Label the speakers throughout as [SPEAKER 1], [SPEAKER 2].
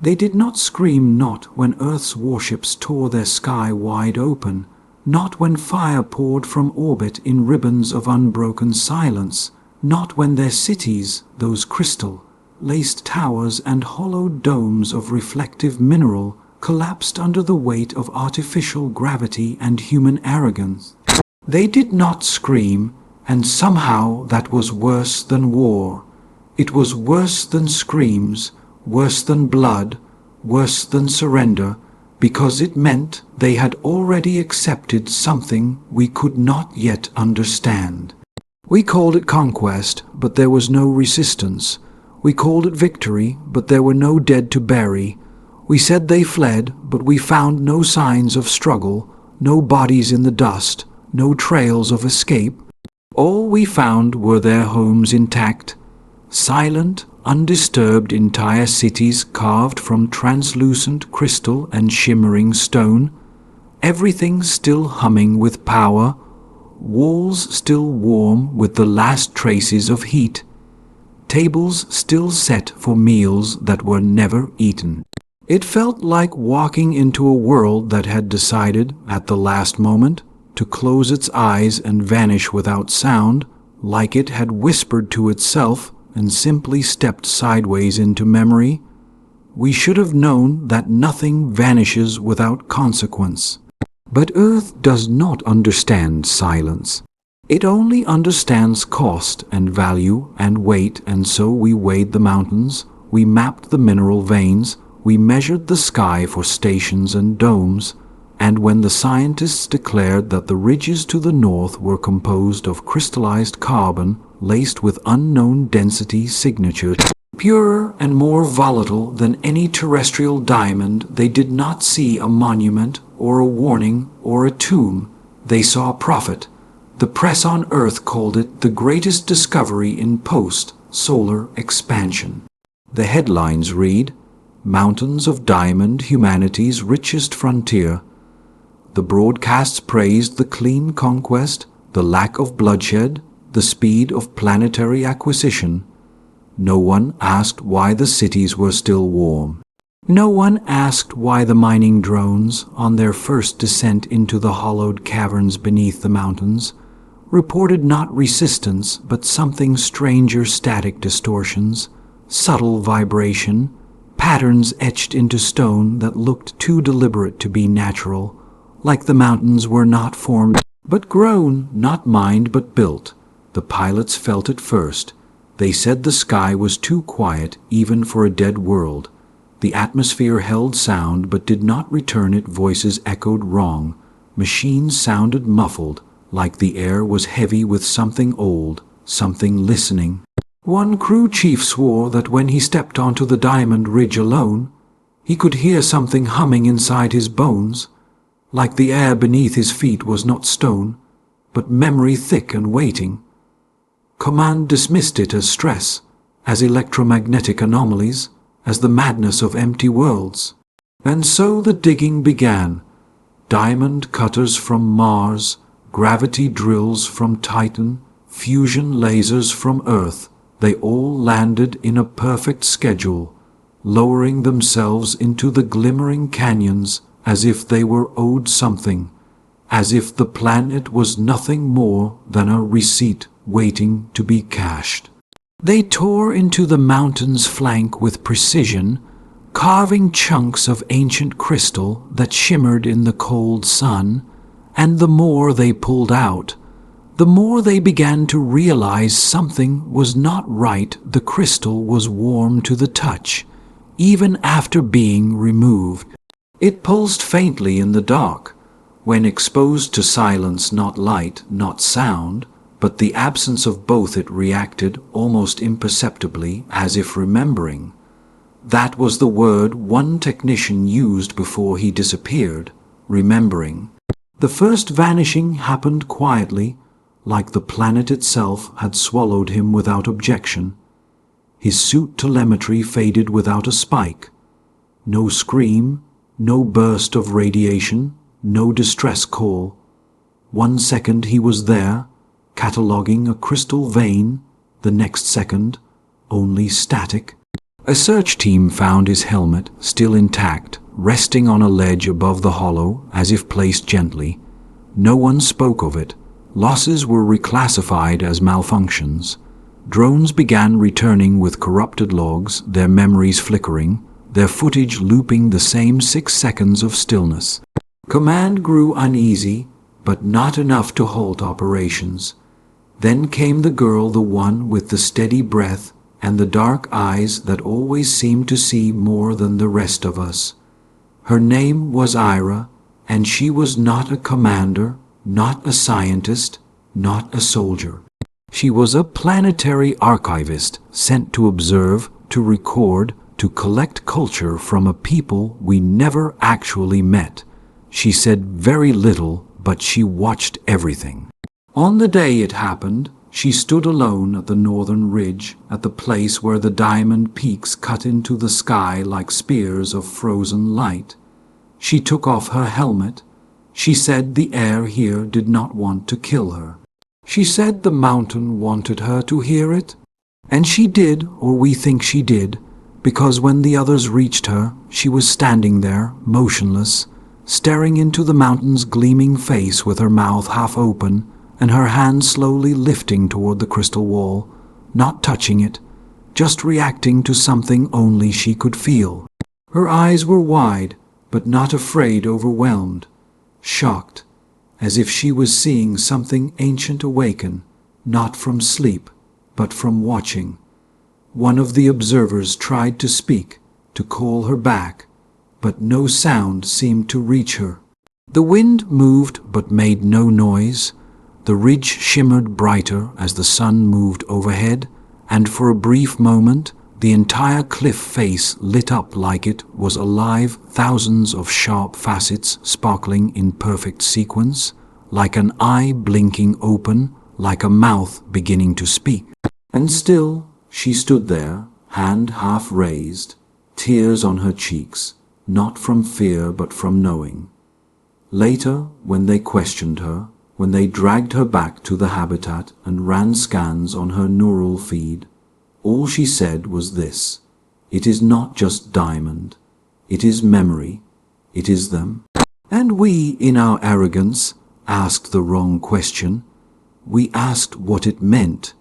[SPEAKER 1] They did not scream, not when Earth's warships tore their sky wide open, not when fire poured from orbit in ribbons of unbroken silence, not when their cities, those crystal-laced towers and hollow domes of reflective mineral, collapsed under the weight of artificial gravity and human arrogance. They did not scream, and somehow that was worse than war. It was worse than screams, worse than blood, worse than surrender, because it meant they had already accepted something we could not yet understand. We called it conquest, but there was no resistance. We called it victory, but there were no dead to bury. We said they fled, but we found no signs of struggle, no bodies in the dust, no trails of escape. All we found were their homes intact, silent, undisturbed entire cities carved from translucent crystal and shimmering stone, everything still humming with power, walls still warm with the last traces of heat, tables still set for meals that were never eaten. It felt like walking into a world that had decided, at the last moment, to close its eyes and vanish without sound, like it had whispered to itself and simply stepped sideways into memory. We should have known that nothing vanishes without consequence. But Earth does not understand silence. It only understands cost and value and weight, and so we weighed the mountains, we mapped the mineral veins, we measured the sky for stations and domes, and when the scientists declared that the ridges to the north were composed of crystallized carbon laced with unknown density signatures, purer and more volatile than any terrestrial diamond, they did not see a monument or a warning or a tomb. They saw profit. The press on Earth called it the greatest discovery in post-solar expansion. The headlines read, "Mountains of Diamond, Humanity's Richest Frontier." The broadcasts praised the clean conquest, the lack of bloodshed, the speed of planetary acquisition. No one asked why the cities were still warm. No one asked why the mining drones, on their first descent into the hollowed caverns beneath the mountains, reported not resistance but something stranger, static distortions, subtle vibration, patterns etched into stone that looked too deliberate to be natural, like the mountains were not formed but grown, not mined but built. The pilots felt it first. They said the sky was too quiet even for a dead world. The atmosphere held sound but did not return it. Voices echoed wrong. Machines sounded muffled, like the air was heavy with something old, something listening. One crew chief swore that when he stepped onto the diamond ridge alone, he could hear something humming inside his bones, like the air beneath his feet was not stone, but memory thick and waiting. Command dismissed it as stress, as electromagnetic anomalies, as the madness of empty worlds. And so the digging began. Diamond cutters from Mars, gravity drills from Titan, fusion lasers from Earth. They all landed in a perfect schedule, lowering themselves into the glimmering canyons as if they were owed something, as if the planet was nothing more than a receipt waiting to be cashed. They tore into the mountain's flank with precision, carving chunks of ancient crystal that shimmered in the cold sun, and the more they pulled out, the more they began to realize something was not right. The crystal was warm to the touch, even after being removed. It pulsed faintly in the dark, when exposed to silence, not light, not sound, but the absence of both. It reacted almost imperceptibly, as if remembering. That was the word one technician used before he disappeared, remembering. The first vanishing happened quietly, like the planet itself had swallowed him without objection. His suit telemetry faded without a spike. No scream, no burst of radiation, no distress call. 1 second he was there, cataloging a crystal vein, the next second, only static. A search team found his helmet, still intact, resting on a ledge above the hollow as if placed gently. No one spoke of it. Losses were reclassified as malfunctions. Drones began returning with corrupted logs, their memories flickering, their footage looping the same 6 seconds of stillness. Command grew uneasy, but not enough to halt operations. Then came the girl, the one with the steady breath and the dark eyes that always seemed to see more than the rest of us. Her name was Ira, and she was not a commander, not a scientist, not a soldier. She was a planetary archivist sent to observe, to record, to collect culture from a people we never actually met. She said very little, but she watched everything. On the day it happened, she stood alone at the northern ridge, at the place where the diamond peaks cut into the sky like spears of frozen light. She took off her helmet. She said the air here did not want to kill her. She said the mountain wanted her to hear it. And she did, or we think she did, because when the others reached her, she was standing there, motionless, staring into the mountain's gleaming face with her mouth half open and her hand slowly lifting toward the crystal wall, not touching it, just reacting to something only she could feel. Her eyes were wide, but not afraid, overwhelmed, shocked, as if she was seeing something ancient awaken, not from sleep, but from watching. One of the observers tried to speak, to call her back, but no sound seemed to reach her. The wind moved but made no noise. The ridge shimmered brighter as the sun moved overhead, and for a brief moment the entire cliff face lit up like it was alive, thousands of sharp facets sparkling in perfect sequence, like an eye blinking open, like a mouth beginning to speak. And still she stood there, hand half raised, tears on her cheeks, not from fear but from knowing. Later, when they questioned her, when they dragged her back to the habitat and ran scans on her neural feed, all she said was this: "It is not just diamond. It is memory. It is them." And we, in our arrogance, asked the wrong question. We asked what it meant.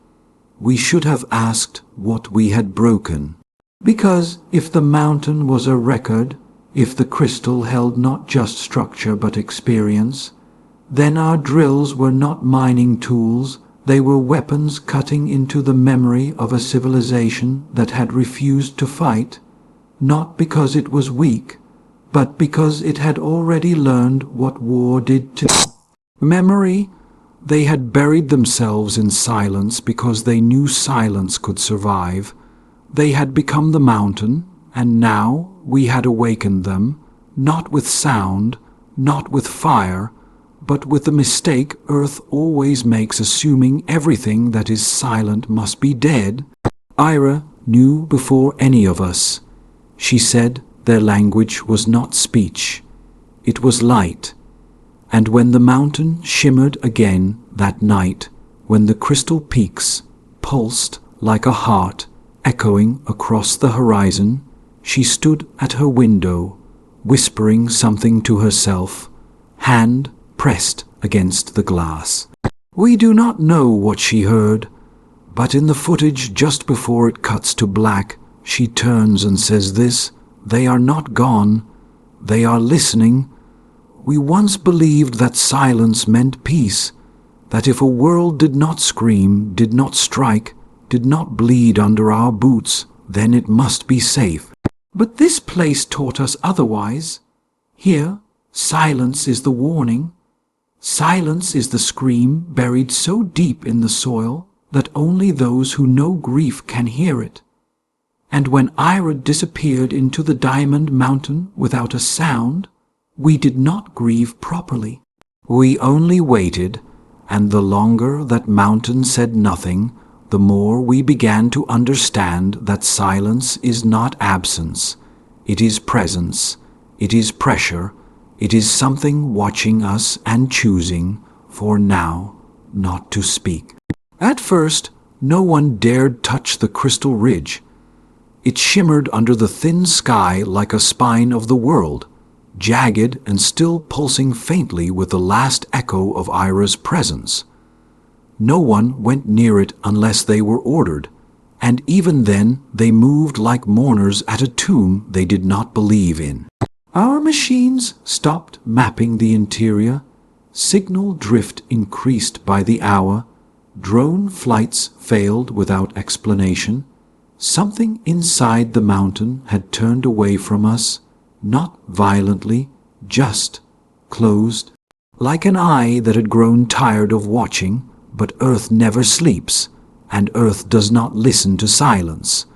[SPEAKER 1] We should have asked what we had broken. Because if the mountain was a record, if the crystal held not just structure but experience, then our drills were not mining tools, they were weapons cutting into the memory of a civilization that had refused to fight, not because it was weak, but because it had already learned what war did to memory. They had buried themselves in silence because they knew silence could survive. They had become the mountain, and now we had awakened them, not with sound, not with fire, but with the mistake Earth always makes, assuming everything that is silent must be dead. Ira knew before any of us. She said their language was not speech. It was light. And when the mountain shimmered again that night, when the crystal peaks pulsed like a heart echoing across the horizon, she stood at her window, whispering something to herself, hand pressed against the glass. We do not know what she heard, but in the footage just before it cuts to black, she turns and says this: "They are not gone. They are listening. We once believed that silence meant peace, that if a world did not scream, did not strike, did not bleed under our boots, then it must be safe. But this place taught us otherwise. Here, silence is the warning. Silence is the scream buried so deep in the soil that only those who know grief can hear it. And when Ira disappeared into the Diamond Mountain without a sound, we did not grieve properly. We only waited, and the longer that mountain said nothing, the more we began to understand that silence is not absence. It is presence. It is pressure. It is something watching us and choosing, for now, not to speak. At first, no one dared touch the crystal ridge. It shimmered under the thin sky like a spine of the world, jagged and still pulsing faintly with the last echo of Ira's presence. No one went near it unless they were ordered, and even then they moved like mourners at a tomb they did not believe in. Our machines stopped mapping the interior. Signal drift increased by the hour. Drone flights failed without explanation. Something inside the mountain had turned away from us, not violently, just closed, like an eye that had grown tired of watching. But Earth never sleeps, and Earth does not listen to silence.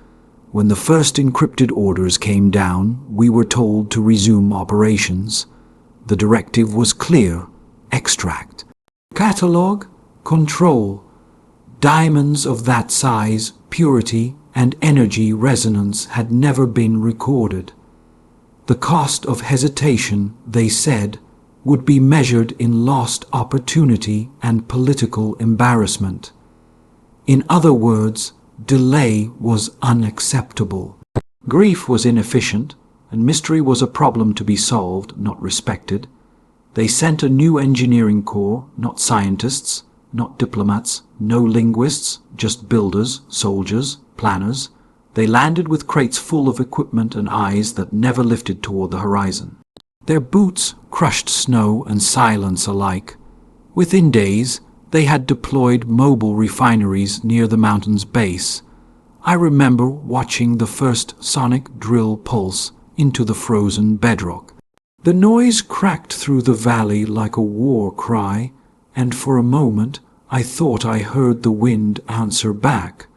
[SPEAKER 1] When the first encrypted orders came down, we were told to resume operations. The directive was clear: extract, catalog, control. Diamonds of that size, purity, and energy resonance had never been recorded. The cost of hesitation, they said, would be measured in lost opportunity and political embarrassment. In other words, delay was unacceptable. Grief was inefficient, and mystery was a problem to be solved, not respected. They sent a new engineering corps, not scientists, not diplomats, no linguists, just builders, soldiers, planners. They landed with crates full of equipment and eyes that never lifted toward the horizon. Their boots crushed snow and silence alike. Within days, they had deployed mobile refineries near the mountain's base. I remember watching the first sonic drill pulse into the frozen bedrock. The noise cracked through the valley like a war cry, and for a moment I thought I heard the wind answer back.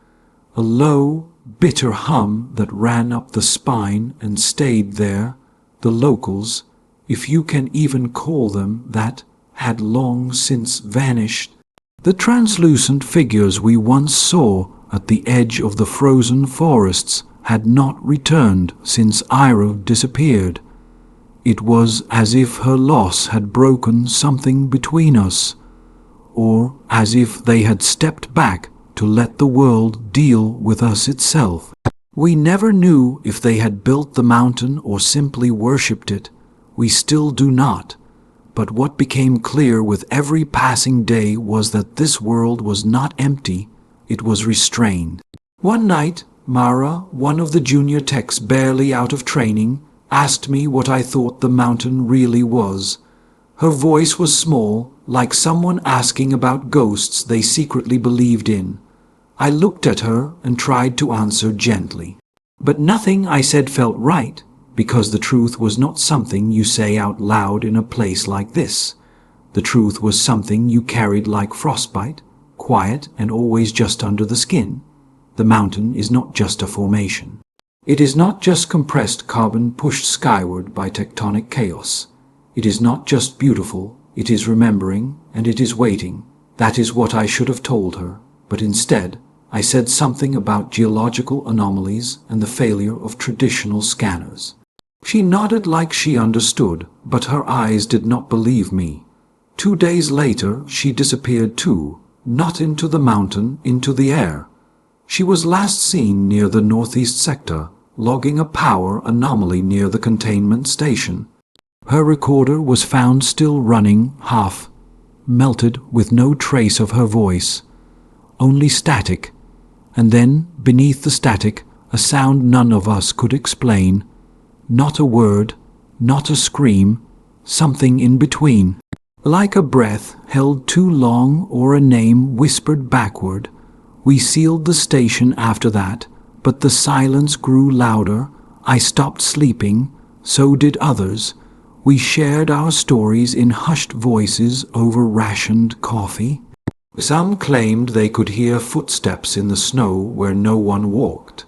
[SPEAKER 1] A low, bitter hum that ran up the spine and stayed there. The locals, if you can even call them that, had long since vanished. The translucent figures we once saw at the edge of the frozen forests had not returned since Ira disappeared. It was as if her loss had broken something between us, or as if they had stepped back to let the world deal with us itself. We never knew if they had built the mountain or simply worshipped it. We still do not. But what became clear with every passing day was that this world was not empty, it was restrained. One night, Mara, one of the junior techs barely out of training, asked me what I thought the mountain really was. Her voice was small, like someone asking about ghosts they secretly believed in. I looked at her and tried to answer gently. But nothing I said felt right, because the truth was not something you say out loud in a place like this. The truth was something you carried like frostbite, quiet and always just under the skin. The mountain is not just a formation. It is not just compressed carbon pushed skyward by tectonic chaos. It is not just beautiful, it is remembering, and it is waiting. That is what I should have told her, but instead I said something about geological anomalies and the failure of traditional scanners. She nodded like she understood, but her eyes did not believe me. 2 days later she disappeared too, not into the mountain, into the air. She was last seen near the northeast sector, logging a power anomaly near the containment station. Her recorder was found still running, half melted, with no trace of her voice. Only static, and then, beneath the static, a sound none of us could explain. Not a word, not a scream, something in between. Like a breath held too long or a name whispered backward. We sealed the station after that, but the silence grew louder. I stopped sleeping, so did others. We shared our stories in hushed voices over rationed coffee. Some claimed they could hear footsteps in the snow where no one walked.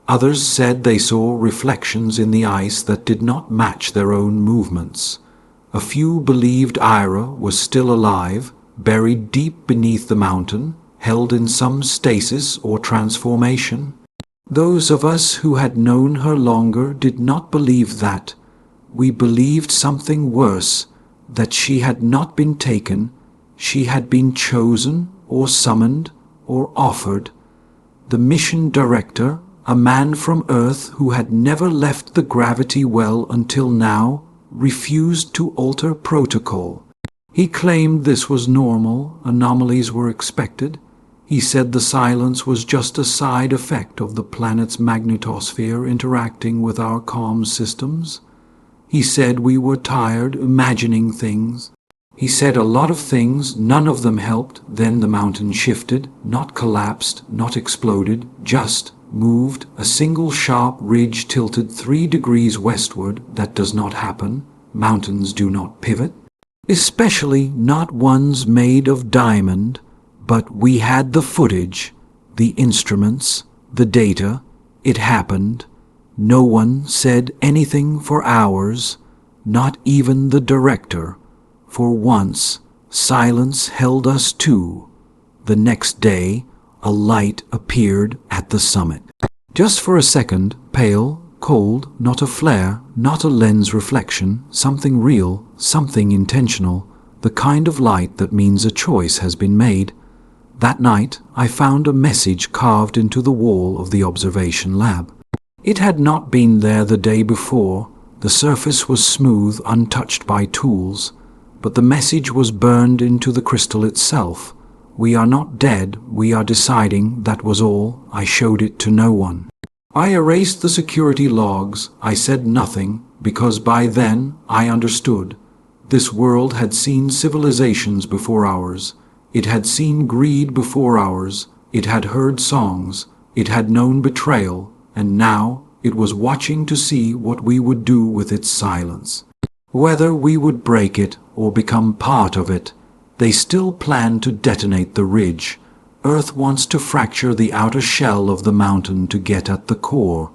[SPEAKER 1] Others said they saw reflections in the ice that did not match their own movements. A few believed Ira was still alive, buried deep beneath the mountain, held in some stasis or transformation. Those of us who had known her longer did not believe that. We believed something worse, that she had not been taken, she had been chosen or summoned or offered. The mission director, a man from Earth who had never left the gravity well until now, refused to alter protocol. He claimed this was normal, anomalies were expected. He said the silence was just a side effect of the planet's magnetosphere interacting with our comms systems. He said we were tired imagining things. He said a lot of things, none of them helped. Then the mountain shifted, not collapsed, not exploded, just moved. A single sharp ridge tilted 3 degrees westward. That does not happen. Mountains do not pivot, especially not ones made of diamond. But we had the footage, the instruments, the data. It happened. No one said anything for hours, not even the director. For once, silence held us too. The next day, a light appeared at the summit. Just for a second, pale, cold, not a flare, not a lens reflection, something real, something intentional, the kind of light that means a choice has been made. That night, I found a message carved into the wall of the observation lab. It had not been there the day before. The surface was smooth, untouched by tools, but the message was burned into the crystal itself. We are not dead, we are deciding, that was all. I showed it to no one. I erased the security logs. I said nothing, because by then I understood. This world had seen civilizations before ours. It had seen greed before ours. It had heard songs. It had known betrayal. And now it was watching to see what we would do with its silence. Whether we would break it or become part of it. They still plan to detonate the ridge. Earth wants to fracture the outer shell of the mountain to get at the core.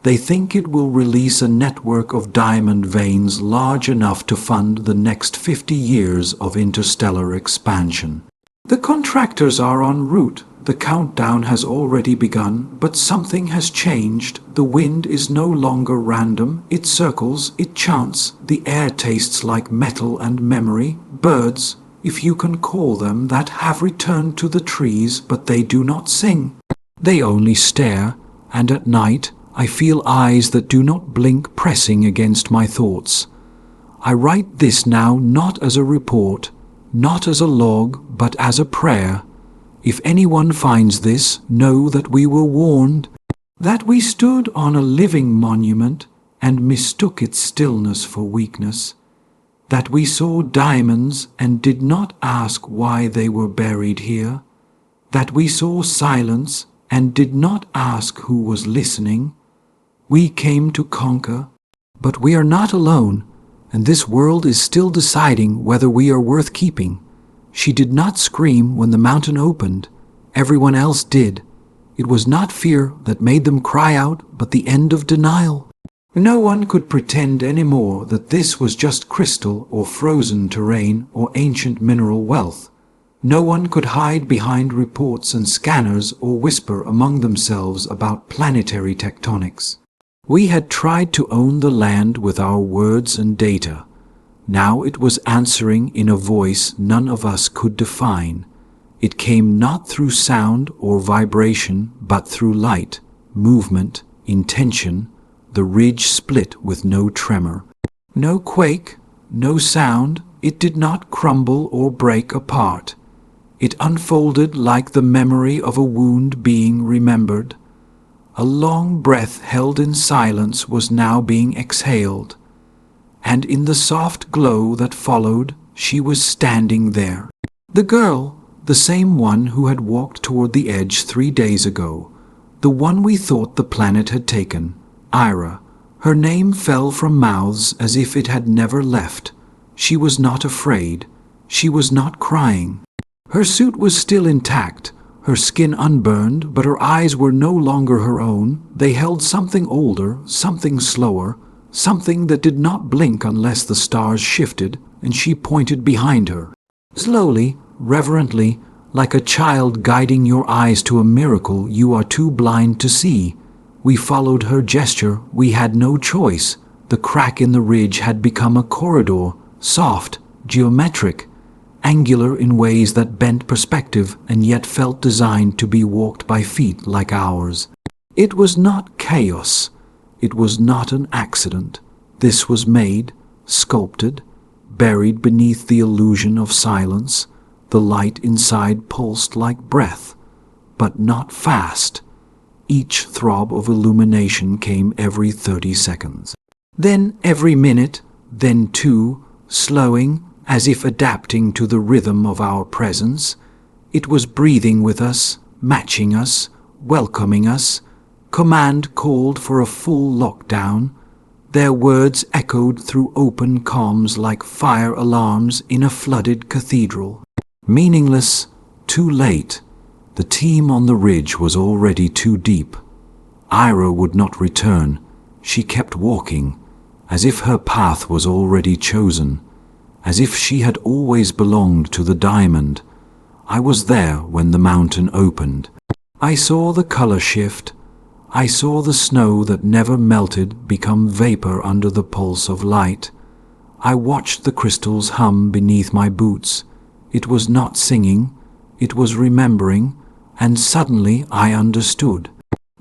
[SPEAKER 1] They think it will release a network of diamond veins large enough to fund the next 50 years of interstellar expansion. The contractors are en route. The countdown has already begun, but something has changed. The wind is no longer random. It circles, it chants. The air tastes like metal and memory. Birds, if you can call them that, have returned to the trees, but they do not sing. They only stare, and at night I feel eyes that do not blink pressing against my thoughts. I write this now not as a report, not as a log, but as a prayer. If anyone finds this, know that we were warned, that we stood on a living monument and mistook its stillness for weakness, that we saw diamonds and did not ask why they were buried here, that we saw silence and did not ask who was listening. We came to conquer, but we are not alone, and this world is still deciding whether we are worth keeping. She did not scream when the mountain opened. Everyone else did. It was not fear that made them cry out, but the end of denial. No one could pretend anymore that this was just crystal or frozen terrain or ancient mineral wealth. No one could hide behind reports and scanners or whisper among themselves about planetary tectonics. We had tried to own the land with our words and data. Now it was answering in a voice none of us could define. It came not through sound or vibration, but through light, movement, intention. The ridge split with no tremor. No quake, no sound. It did not crumble or break apart. It unfolded like the memory of a wound being remembered. A long breath held in silence was now being exhaled. And in the soft glow that followed, she was standing there. The girl, the same one who had walked toward the edge 3 days ago, the one we thought the planet had taken, Ira. Her name fell from mouths as if it had never left. She was not afraid. She was not crying. Her suit was still intact, her skin unburned, but her eyes were no longer her own. They held something older, something slower, something that did not blink unless the stars shifted, and she pointed behind her. Slowly, reverently, like a child guiding your eyes to a miracle you are too blind to see. We followed her gesture. We had no choice. The crack in the ridge had become a corridor, soft, geometric, angular in ways that bent perspective and yet felt designed to be walked by feet like ours. It was not chaos. It was not an accident. This was made, sculpted, buried beneath the illusion of silence. The light inside pulsed like breath, but not fast. Each throb of illumination came every 30 seconds. Then every minute, then two, slowing, as if adapting to the rhythm of our presence. It was breathing with us, matching us, welcoming us. Command called for a full lockdown. Their words echoed through open comms like fire alarms in a flooded cathedral. Meaningless, too late. The team on the ridge was already too deep. Ira would not return. She kept walking, as if her path was already chosen, as if she had always belonged to the diamond. I was there when the mountain opened. I saw the color shift. I saw the snow that never melted become vapor under the pulse of light. I watched the crystals hum beneath my boots. It was not singing, it was remembering, and suddenly I understood.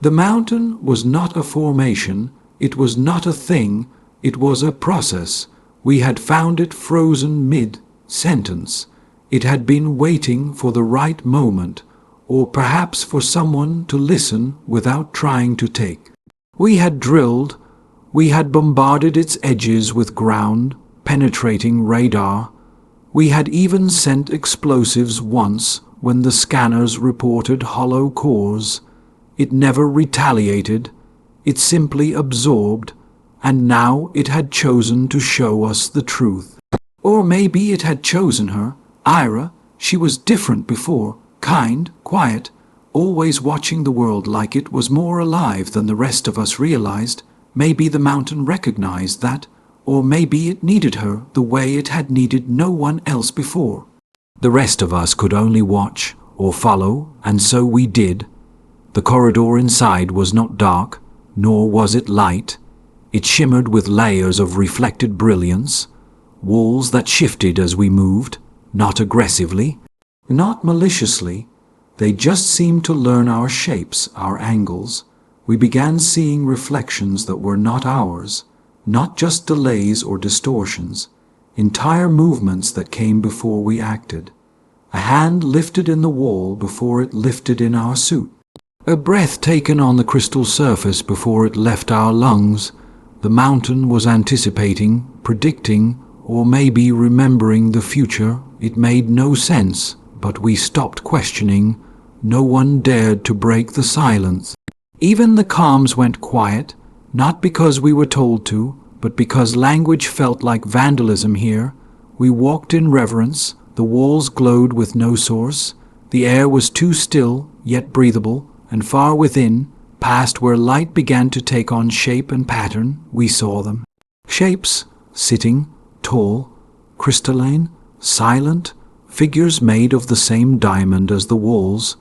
[SPEAKER 1] The mountain was not a formation, it was not a thing, it was a process. We had found it frozen mid-sentence. It had been waiting for the right moment, or perhaps for someone to listen without trying to take. We had drilled, we had bombarded its edges with ground-penetrating radar. We had even sent explosives once when the scanners reported hollow cores. It never retaliated, it simply absorbed, and now it had chosen to show us the truth. Or maybe it had chosen her, Ira. She was different before, kind, quiet, always watching the world like it was more alive than the rest of us realized. Maybe the mountain recognized that, or maybe it needed her the way it had needed no one else before. The rest of us could only watch or follow, and so we did. The corridor inside was not dark, nor was it light. It shimmered with layers of reflected brilliance, walls that shifted as we moved, not aggressively, not maliciously. They just seemed to learn our shapes, our angles. We began seeing reflections that were not ours, not just delays or distortions, entire movements that came before we acted. A hand lifted in the wall before it lifted in our suit. A breath taken on the crystal surface before it left our lungs. The mountain was anticipating, predicting, or maybe remembering the future. It made no sense, but we stopped questioning. No one dared to break the silence. Even the comms went quiet, not because we were told to, but because language felt like vandalism here. We walked in reverence. The walls glowed with no source. The air was too still, yet breathable, and far within, past where light began to take on shape and pattern, we saw them. Shapes, sitting, tall, crystalline, silent, figures made of the same diamond as the walls.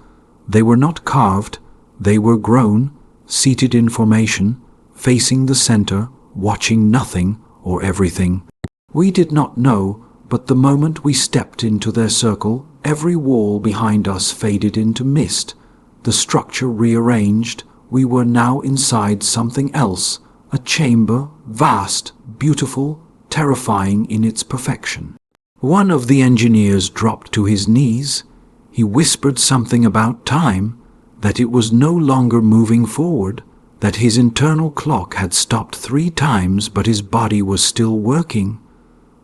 [SPEAKER 1] They were not carved, they were grown, seated in formation, facing the center, watching nothing or everything. We did not know, but the moment we stepped into their circle, every wall behind us faded into mist. The structure rearranged. We were now inside something else, a chamber, vast, beautiful, terrifying in its perfection. One of the engineers dropped to his knees. He whispered something about time, that it was no longer moving forward, that his internal clock had stopped 3 times but his body was still working.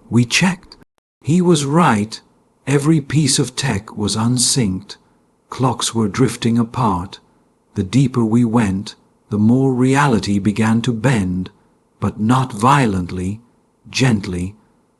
[SPEAKER 1] We checked. He was right. Every piece of tech was unsynced. Clocks were drifting apart. The deeper we went, the more reality began to bend, but not violently, gently,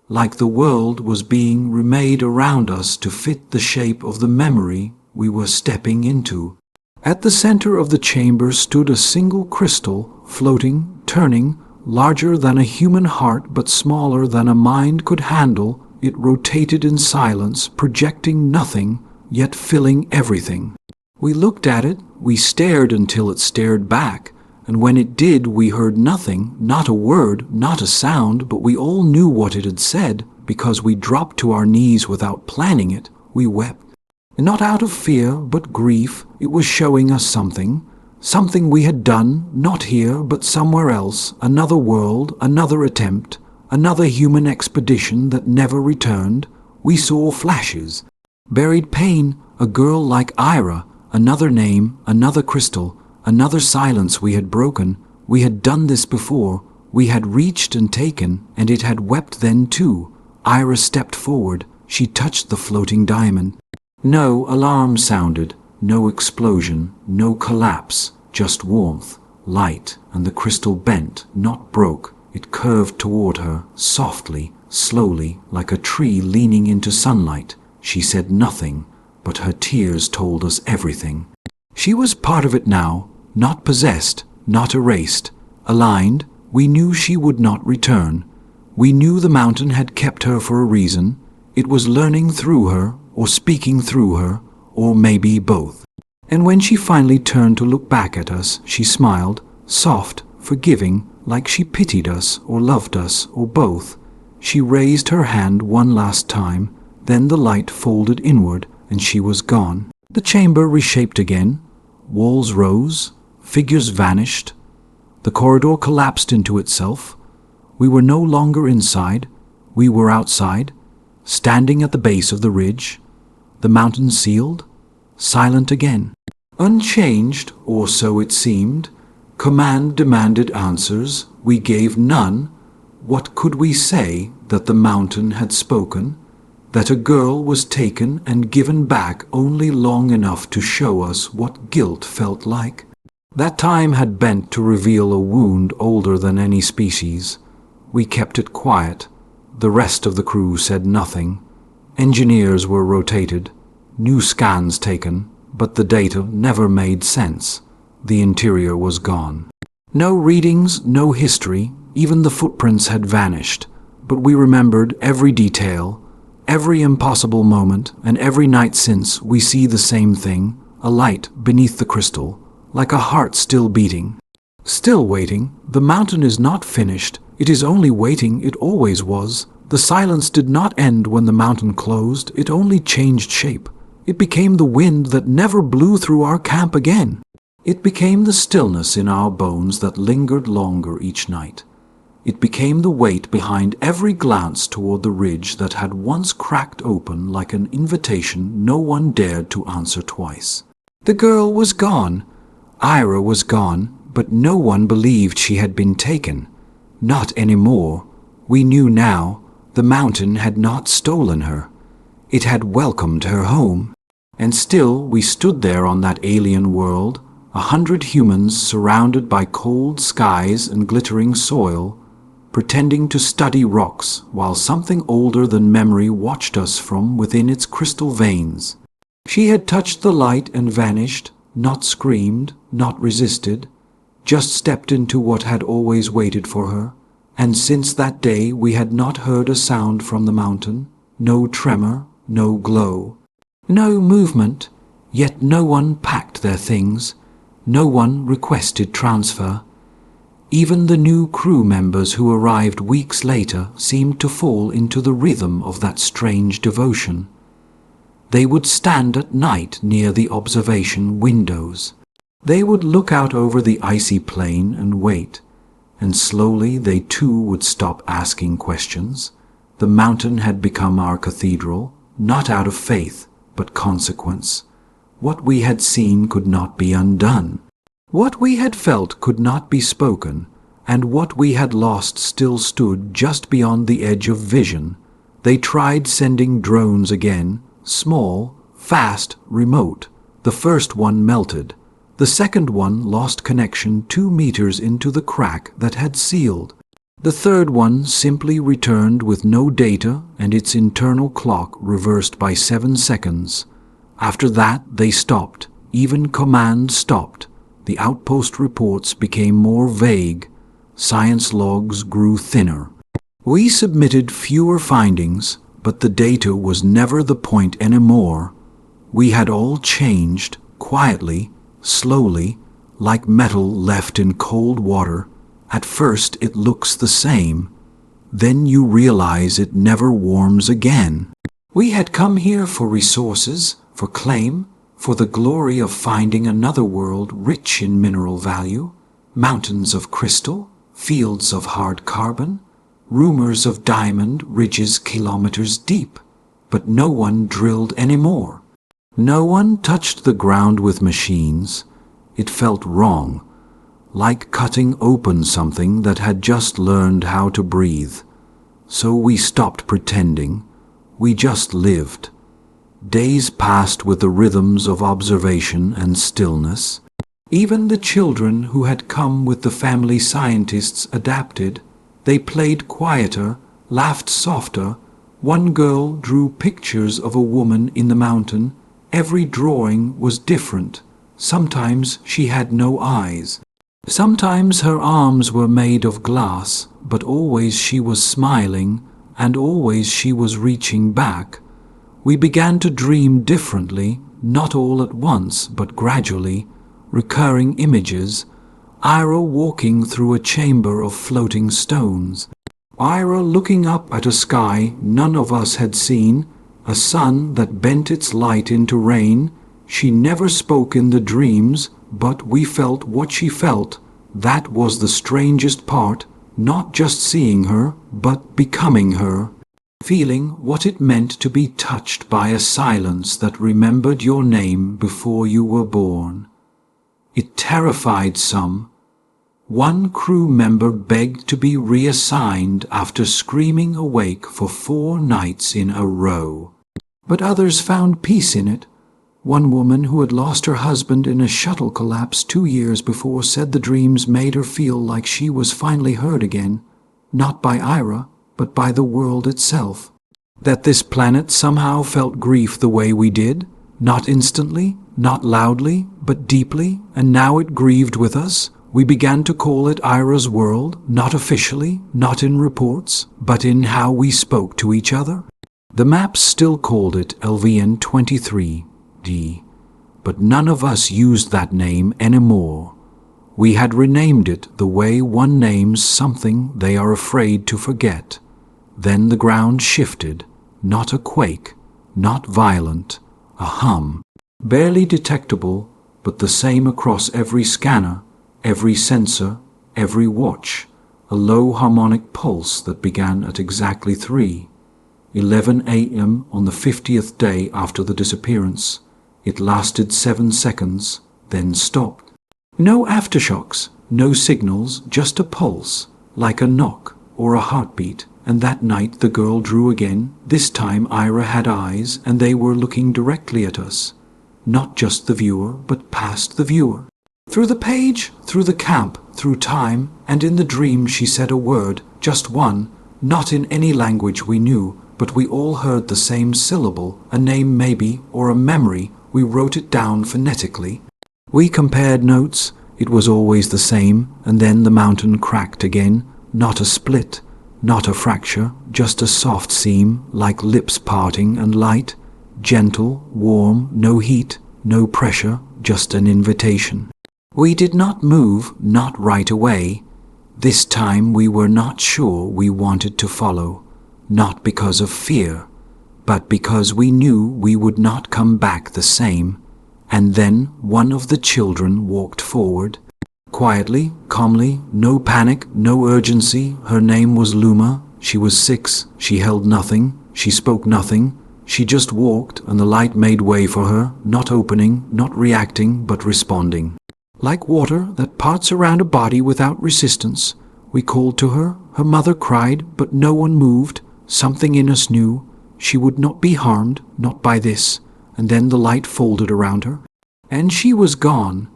[SPEAKER 1] like the world was being remade around us to fit the shape of the memory we were stepping into. At the center of the chamber stood a single crystal, floating, turning, larger than a human heart but smaller than a mind could handle. It rotated in silence, projecting nothing, yet filling everything. We looked at it, we stared until it stared back, and when it did we heard nothing, not a word, not a sound, but we all knew what it had said, because we dropped to our knees without planning it. We wept. Not out of fear, but grief. It was showing us something, Something we had done, not here, but somewhere else, another world, another attempt, another human expedition that never returned. We saw flashes. Buried pain, a girl like Ira, another name, another crystal, another silence we had broken. We had done this before. We had reached and taken, and it had wept then too. Ira stepped forward. She touched the floating diamond. No alarm sounded, no explosion, no collapse, just warmth, light, and the crystal bent, not broke. It curved toward her, softly, slowly, like a tree leaning into sunlight. She said nothing, but her tears told us everything. She was part of it now, not possessed, not erased. Aligned, we knew she would not return. We knew the mountain had kept her for a reason. It was learning through her, or speaking through her, or maybe both. And when she finally turned to look back at us, she smiled, soft, forgiving, like she pitied us, or loved us, or both. She raised her hand one last time, then the light folded inward, and she was gone. The chamber reshaped again. Walls rose, figures vanished. The corridor collapsed into itself. We were no longer inside. We were outside, standing at the base of the ridge. The mountain sealed, silent again. Unchanged, or so it seemed. Command demanded answers. We gave none. What could we say? That the mountain had spoken? That a girl was taken and given back only long enough to show us what guilt felt like? That time had bent to reveal a wound older than any species. We kept it quiet. The rest of the crew said nothing. Engineers were rotated, new scans taken, but the data never made sense. The interior was gone. No readings, no history, even the footprints had vanished, but we remembered every detail, every impossible moment, and every night since we see the same thing, a light beneath the crystal, like a heart still beating. Still waiting. The mountain is not finished. It is only waiting. It always was. The silence did not end when the mountain closed. It only changed shape. It became the wind that never blew through our camp again. It became the stillness in our bones that lingered longer each night. It became the weight behind every glance toward the ridge that had once cracked open like an invitation no one dared to answer twice. The girl was gone. Ira was gone, but no one believed she had been taken. Not anymore. We knew now. The mountain had not stolen her. It had welcomed her home. And still we stood there on that alien world, 100 humans surrounded by cold skies and glittering soil, pretending to study rocks while something older than memory watched us from within its crystal veins. She had touched the light and vanished, not screamed, not resisted, just stepped into what had always waited for her. And since that day we had not heard a sound from the mountain, no tremor, no glow, no movement, yet no one packed their things, no one requested transfer. Even the new crew members who arrived weeks later seemed to fall into the rhythm of that strange devotion. They would stand at night near the observation windows. They would look out over the icy plain and wait, and slowly they too would stop asking questions. The mountain had become our cathedral, not out of faith, but consequence. What we had seen could not be undone. What we had felt could not be spoken, and what we had lost still stood just beyond the edge of vision. They tried sending drones again, small, fast, remote. The first one melted. The second one lost connection 2 meters into the crack that had sealed. The third one simply returned with no data and its internal clock reversed by 7 seconds. After that, they stopped. Even command stopped. The outpost reports became more vague. Science logs grew thinner. We submitted fewer findings, but the data was never the point anymore. We had all changed, quietly, slowly, like metal left in cold water. At first it looks the same. Then you realize it never warms again. We had come here for resources, for claim, for the glory of finding another world rich in mineral value, mountains of crystal, fields of hard carbon, rumors of diamond ridges kilometers deep. But no one drilled any more. No one touched the ground with machines. It felt wrong, like cutting open something that had just learned how to breathe. So we stopped pretending. We just lived. Days passed with the rhythms of observation and stillness. Even the children who had come with the family scientists adapted. They played quieter, laughed softer. One girl drew pictures of a woman in the mountain. Every drawing was different. Sometimes she had no eyes. Sometimes her arms were made of glass, but always she was smiling, and always she was reaching back. We began to dream differently, not all at once, but gradually, recurring images. Ira walking through a chamber of floating stones. Ira looking up at a sky none of us had seen, a sun that bent its light into rain. She never spoke in the dreams, but we felt what she felt. That was the strangest part, not just seeing her, but becoming her. Feeling what it meant to be touched by a silence that remembered your name before you were born. It terrified some. One crew member begged to be reassigned after screaming awake for 4 nights in a row. But others found peace in it. One woman who had lost her husband in a shuttle collapse 2 years before said the dreams made her feel like she was finally heard again, not by Ira, but by the world itself. That this planet somehow felt grief the way we did, not instantly, not loudly, but deeply, and now it grieved with us. We began to call it Ira's world, not officially, not in reports, but in how we spoke to each other. The maps still called it LVN 23D, but none of us used that name anymore. We had renamed it the way one names something they are afraid to forget. Then the ground shifted, not a quake, not violent, a hum, barely detectable, but the same across every scanner, every sensor, every watch, a low harmonic pulse that began at exactly 3:11 a.m. on the 50th day after the disappearance. It lasted 7 seconds, then stopped. No aftershocks, no signals, just a pulse, like a knock or a heartbeat. And that night the girl drew again. This time Ira had eyes, and they were looking directly at us. Not just the viewer, but past the viewer. Through the page, through the camp, through time, and in the dream she said a word, just one, not in any language we knew, but we all heard the same syllable, a name maybe, or a memory. We wrote it down phonetically. We compared notes. It was always the same, and then the mountain cracked again, not a split, not a fracture, just a soft seam, like lips parting and light, gentle, warm, no heat, no pressure, just an invitation. We did not move, not right away. This time we were not sure we wanted to follow, not because of fear, but because we knew we would not come back the same. And then one of the children walked forward, quietly, calmly, no panic, no urgency. Her name was Luma. She was 6. She held nothing. She spoke nothing. She just walked, and the light made way for her, not opening, not reacting, but responding. Like water that parts around a body without resistance. We called to her. Her mother cried, but no one moved. Something in us knew she would not be harmed, not by this. And then the light folded around her, and she was gone.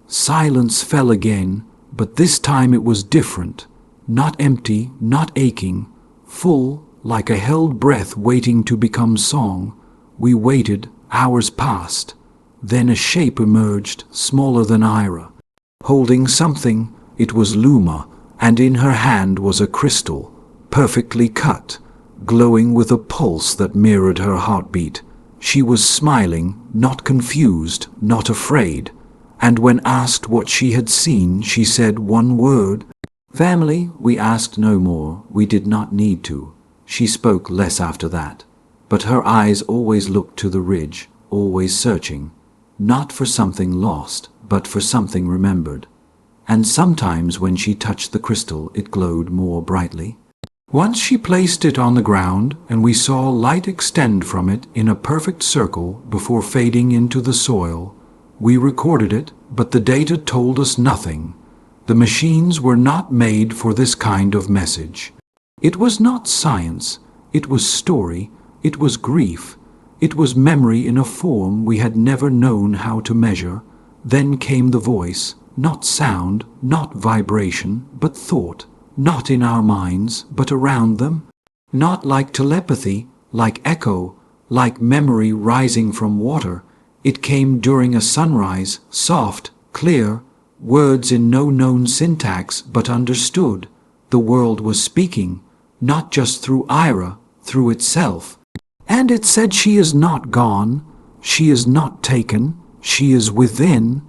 [SPEAKER 1] Silence fell again, but this time it was different. Not empty, not aching. Full, like a held breath waiting to become song. We waited. Hours passed. Then a shape emerged, smaller than Ira. Holding something, it was Luma, and in her hand was a crystal, perfectly cut, glowing with a pulse that mirrored her heartbeat. She was smiling, not confused, not afraid. And when asked what she had seen, she said one word. Family. We asked no more. We did not need to. She spoke less after that. But her eyes always looked to the ridge, always searching. not for something lost, but for something remembered. And sometimes when she touched the crystal, it glowed more brightly. Once she placed it on the ground, and we saw light extend from it in a perfect circle before fading into the soil. We recorded it, but the data told us nothing. The machines were not made for this kind of message. It was not science, it was story, it was grief, it was memory in a form we had never known how to measure. Then came the voice, not sound, not vibration, but thought, not in our minds, but around them, not like telepathy, like echo, like memory rising from water. It came during a sunrise, soft, clear, words in no known syntax, but understood. The world was speaking, not just through Ira, through itself. And it said, she is not gone, she is not taken, she is within.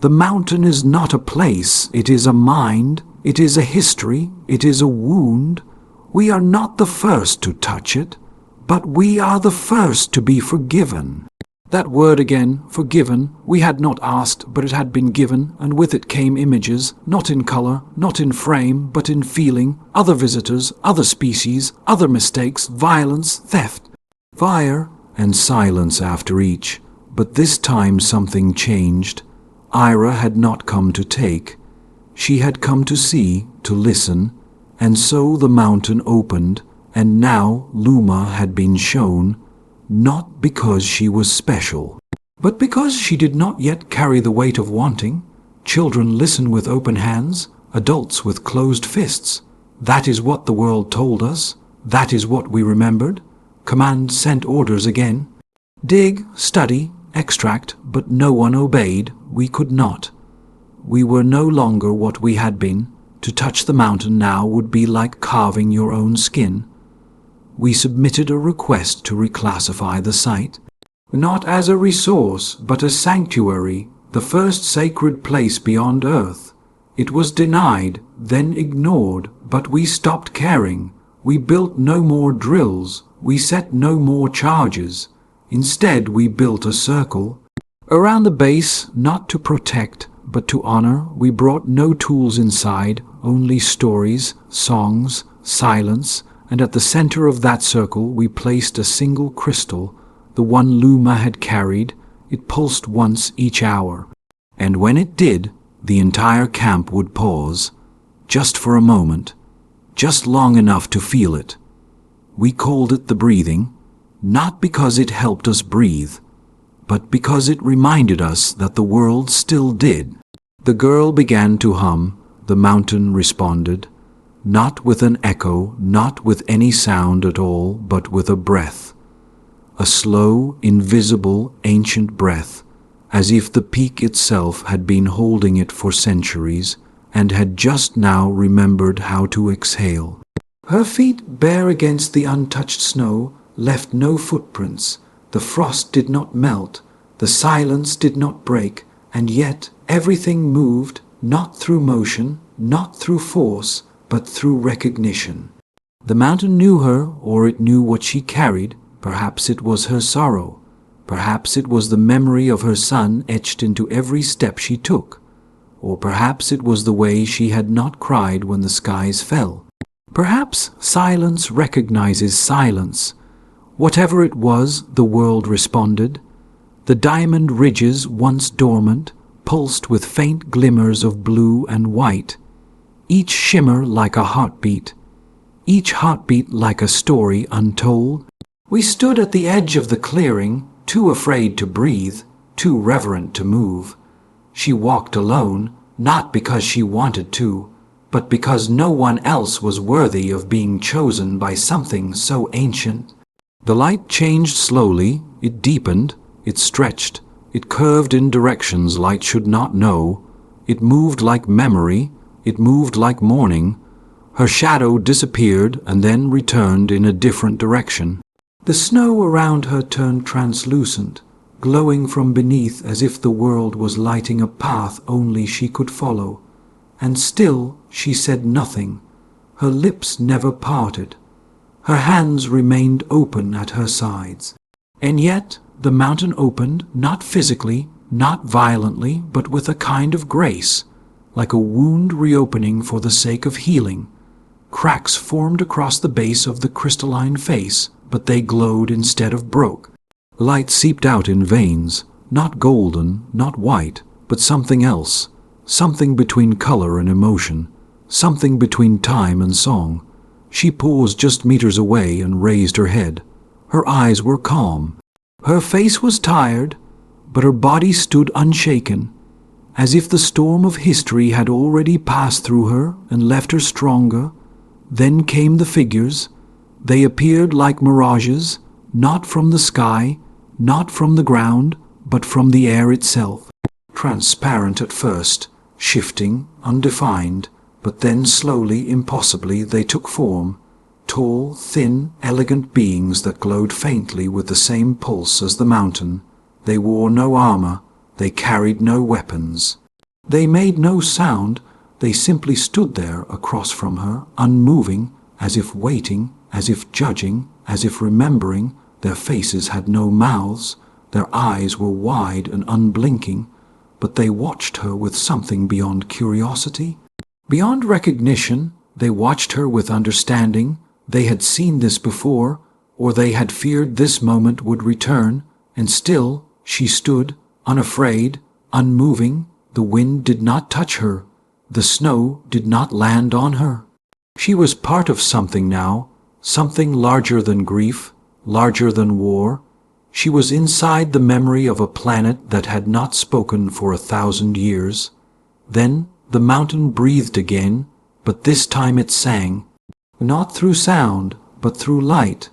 [SPEAKER 1] The mountain is not a place, it is a mind, it is a history, it is a wound. We are not the first to touch it, but we are the first to be forgiven. That word again, forgiven, we had not asked, but it had been given, and with it came images, not in color, not in frame, but in feeling, other visitors, other species, other mistakes, violence, theft. Fire and silence after each, but this time something changed. Ira had not come to take. She had come to see, to listen, and so the mountain opened, and now Luma had been shown, not because she was special, but because she did not yet carry the weight of wanting. Children listen with open hands, adults with closed fists. That is what the world told us. That is what we remembered. Command sent orders again. Dig, study, extract, but no one obeyed. We could not. We were no longer what we had been. To touch the mountain now would be like carving your own skin. We submitted a request to reclassify the site, not as a resource, but a sanctuary, the first sacred place beyond Earth. It was denied, then ignored, but we stopped caring. We built no more drills, we set no more charges. Instead, we built a circle. Around the base, not to protect, but to honor, we brought no tools inside, only stories, songs, silence, and at the center of that circle we placed a single crystal, the one Luma had carried. It pulsed once each hour, and when it did, the entire camp would pause, just for a moment, just long enough to feel it. We called it the breathing, not because it helped us breathe, but because it reminded us that the world still did. The girl began to hum, the mountain responded, not with an echo, not with any sound at all, but with a breath. A slow, invisible, ancient breath, as if the peak itself had been holding it for centuries and had just now remembered how to exhale. Her feet, bare against the untouched snow, left no footprints. The frost did not melt, the silence did not break, and yet everything moved, not through motion, not through force, but through recognition. The mountain knew her, or it knew what she carried. Perhaps it was her sorrow. Perhaps it was the memory of her son etched into every step she took. Or perhaps it was the way she had not cried when the skies fell. Perhaps silence recognizes silence. Whatever it was, the world responded. The diamond ridges, once dormant, pulsed with faint glimmers of blue and white, each shimmer like a heartbeat, each heartbeat like a story untold. We stood at the edge of the clearing, too afraid to breathe, too reverent to move. She walked alone, not because she wanted to, but because no one else was worthy of being chosen by something so ancient. The light changed slowly, it deepened, it stretched, it curved in directions light should not know. It moved like memory, it moved like morning. Her shadow disappeared and then returned in a different direction. The snow around her turned translucent, glowing from beneath as if the world was lighting a path only she could follow. And still she said nothing. Her lips never parted. Her hands remained open at her sides. And yet the mountain opened, not physically, not violently, but with a kind of grace, like a wound reopening for the sake of healing. Cracks formed across the base of the crystalline face, but they glowed instead of broke. Light seeped out in veins, not golden, not white, but something else, something between color and emotion, something between time and song. She paused just meters away and raised her head. Her eyes were calm. Her face was tired, but her body stood unshaken, as if the storm of history had already passed through her and left her stronger. Then came the figures. They appeared like mirages, not from the sky, not from the ground, but from the air itself. Transparent at first, shifting, undefined, but then slowly, impossibly, they took form. Tall, thin, elegant beings that glowed faintly with the same pulse as the mountain. They wore no armor, they carried no weapons. They made no sound, they simply stood there across from her, unmoving, as if waiting, as if judging, as if remembering. Their faces had no mouths, their eyes were wide and unblinking, but they watched her with something beyond curiosity. Beyond recognition, they watched her with understanding. They had seen this before, or they had feared this moment would return, and still she stood, unafraid, unmoving. The wind did not touch her. The snow did not land on her. She was part of something now, something larger than grief, larger than war. She was inside the memory of a planet that had not spoken for 1,000 years. Then the mountain breathed again, but this time it sang. Not through sound, but through light.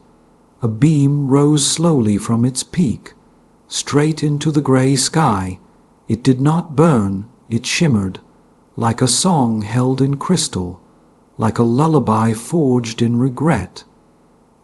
[SPEAKER 1] A beam rose slowly from its peak, straight into the gray sky. It did not burn, it shimmered, like a song held in crystal, like a lullaby forged in regret.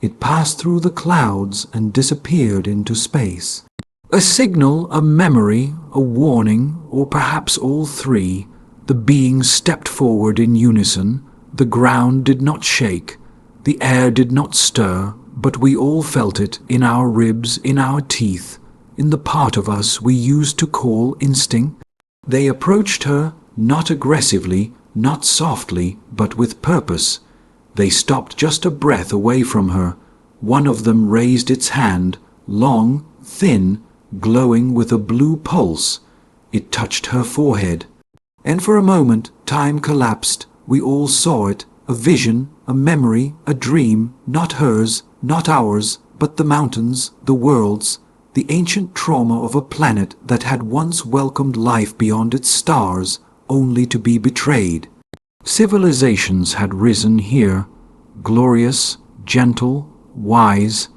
[SPEAKER 1] It passed through the clouds and disappeared into space. A signal, a memory, a warning, or perhaps all three. The beings stepped forward in unison. The ground did not shake, the air did not stir, but we all felt it in our ribs, in our teeth, in the part of us we used to call instinct. They approached her, not aggressively, not softly, but with purpose. They stopped just a breath away from her. One of them raised its hand, long, thin, glowing with a blue pulse. It touched her forehead. And for a moment time collapsed. We all saw it, a vision, a memory, a dream, not hers, not ours, but the mountains, the world's, the ancient trauma of a planet that had once welcomed life beyond its stars, only to be betrayed. Civilizations had risen here, glorious, gentle, wise.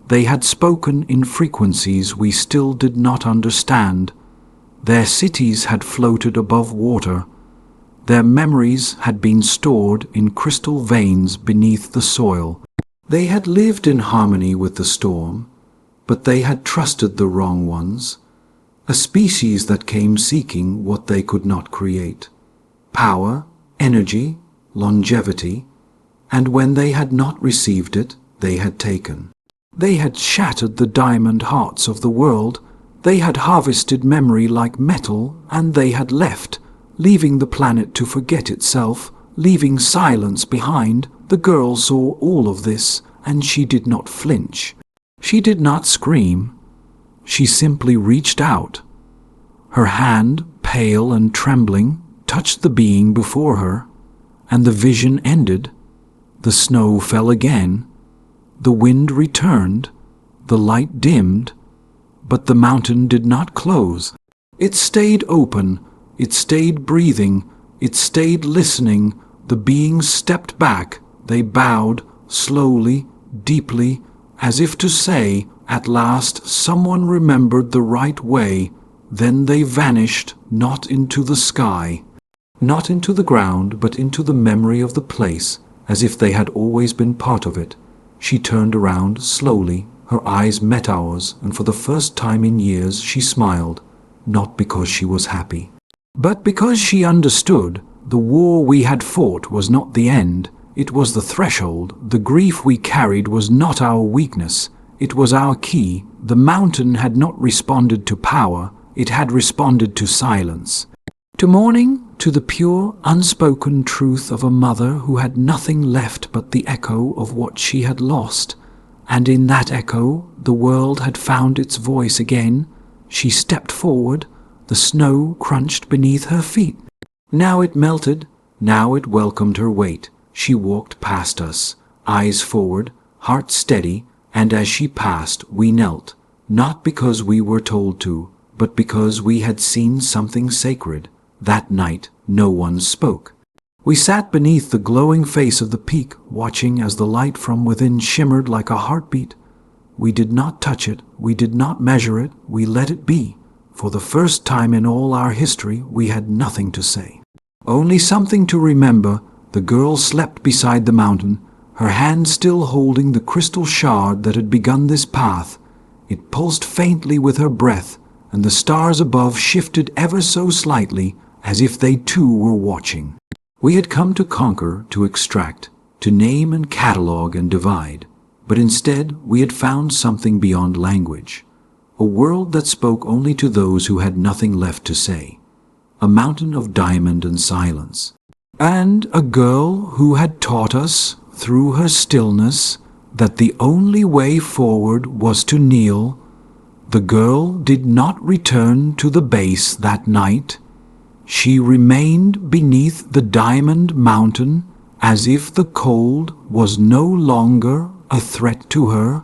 [SPEAKER 1] They had spoken in frequencies we still did not understand. Their cities had floated above water. Their memories had been stored in crystal veins beneath the soil. They had lived in harmony with the storm, but they had trusted the wrong ones, a species that came seeking what they could not create. Power, energy, longevity, and when they had not received it, they had taken. They had shattered the diamond hearts of the world. They had harvested memory like metal, and they had left, leaving the planet to forget itself, leaving silence behind. The girl saw all of this, and she did not flinch. She did not scream. She simply reached out. Her hand, pale and trembling, touched the being before her, and the vision ended. The snow fell again. The wind returned. The light dimmed. But the mountain did not close. It stayed open. It stayed breathing. It stayed listening. The beings stepped back. They bowed, slowly, deeply, as if to say, at last someone remembered the right way. Then they vanished, not into the sky, not into the ground, but into the memory of the place, as if they had always been part of it. She turned around slowly. Her eyes met ours, and for the first time in years she smiled, not because she was happy, but because she understood. The war we had fought was not the end. It was the threshold. The grief we carried was not our weakness. It was our key. The mountain had not responded to power. It had responded to silence. To mourning, to the pure, unspoken truth of a mother who had nothing left but the echo of what she had lost. And in that echo, the world had found its voice again. She stepped forward. The snow crunched beneath her feet. Now it melted. Now it welcomed her weight. She walked past us, eyes forward, heart steady, and as she passed, we knelt, not because we were told to, but because we had seen something sacred. That night, no one spoke. We sat beneath the glowing face of the peak, watching as the light from within shimmered like a heartbeat. We did not touch it, we did not measure it, we let it be. For the first time in all our history, we had nothing to say. Only something to remember. The girl slept beside the mountain, her hand still holding the crystal shard that had begun this path. It pulsed faintly with her breath, and the stars above shifted ever so slightly, as if they too were watching. We had come to conquer, to extract, to name and catalogue and divide. But instead, we had found something beyond language. A world that spoke only to those who had nothing left to say. A mountain of diamond and silence. And a girl who had taught us, through her stillness, that the only way forward was to kneel. The girl did not return to the base that night. She remained beneath the diamond mountain as if the cold was no longer a threat to her,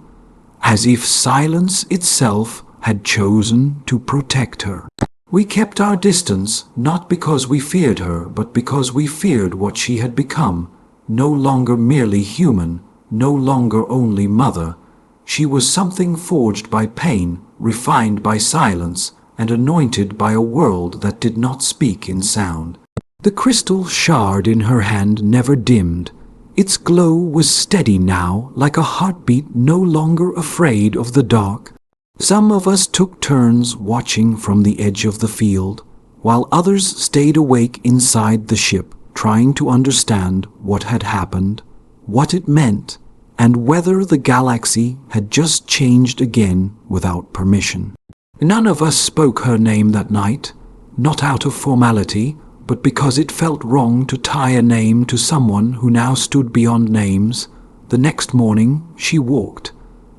[SPEAKER 1] as if silence itself had chosen to protect her. We kept our distance, not because we feared her, but because we feared what she had become, no longer merely human, no longer only mother. She was something forged by pain, refined by silence, and anointed by a world that did not speak in sound. The crystal shard in her hand never dimmed. Its glow was steady now, like a heartbeat no longer afraid of the dark. Some of us took turns watching from the edge of the field, while others stayed awake inside the ship, trying to understand what had happened, what it meant, and whether the galaxy had just changed again without permission. None of us spoke her name that night, not out of formality, but because it felt wrong to tie a name to someone who now stood beyond names. The next morning she walked.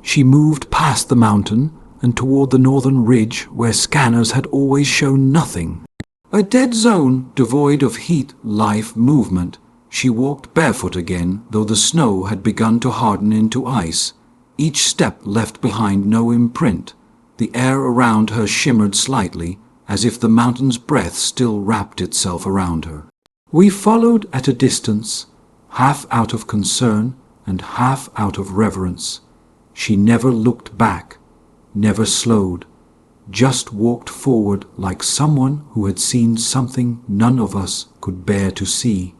[SPEAKER 1] She moved past the mountain and toward the northern ridge where scanners had always shown nothing. A dead zone devoid of heat, life, movement. She walked barefoot again, though the snow had begun to harden into ice. Each step left behind no imprint. The air around her shimmered slightly, as if the mountain's breath still wrapped itself around her. We followed at a distance, half out of concern and half out of reverence. She never looked back, never slowed, just walked forward like someone who had seen something none of us could bear to see,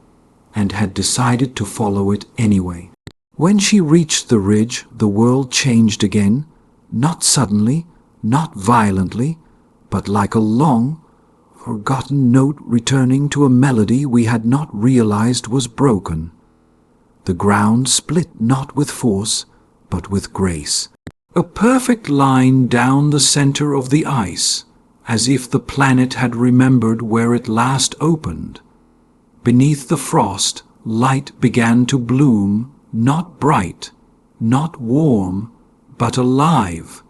[SPEAKER 1] and had decided to follow it anyway. When she reached the ridge, the world changed again, not suddenly, not violently, but like a long, forgotten note returning to a melody we had not realized was broken. The ground split not with force, but with grace. A perfect line down the center of the ice, as if the planet had remembered where it last opened. Beneath the frost, light began to bloom, not bright, not warm, but alive.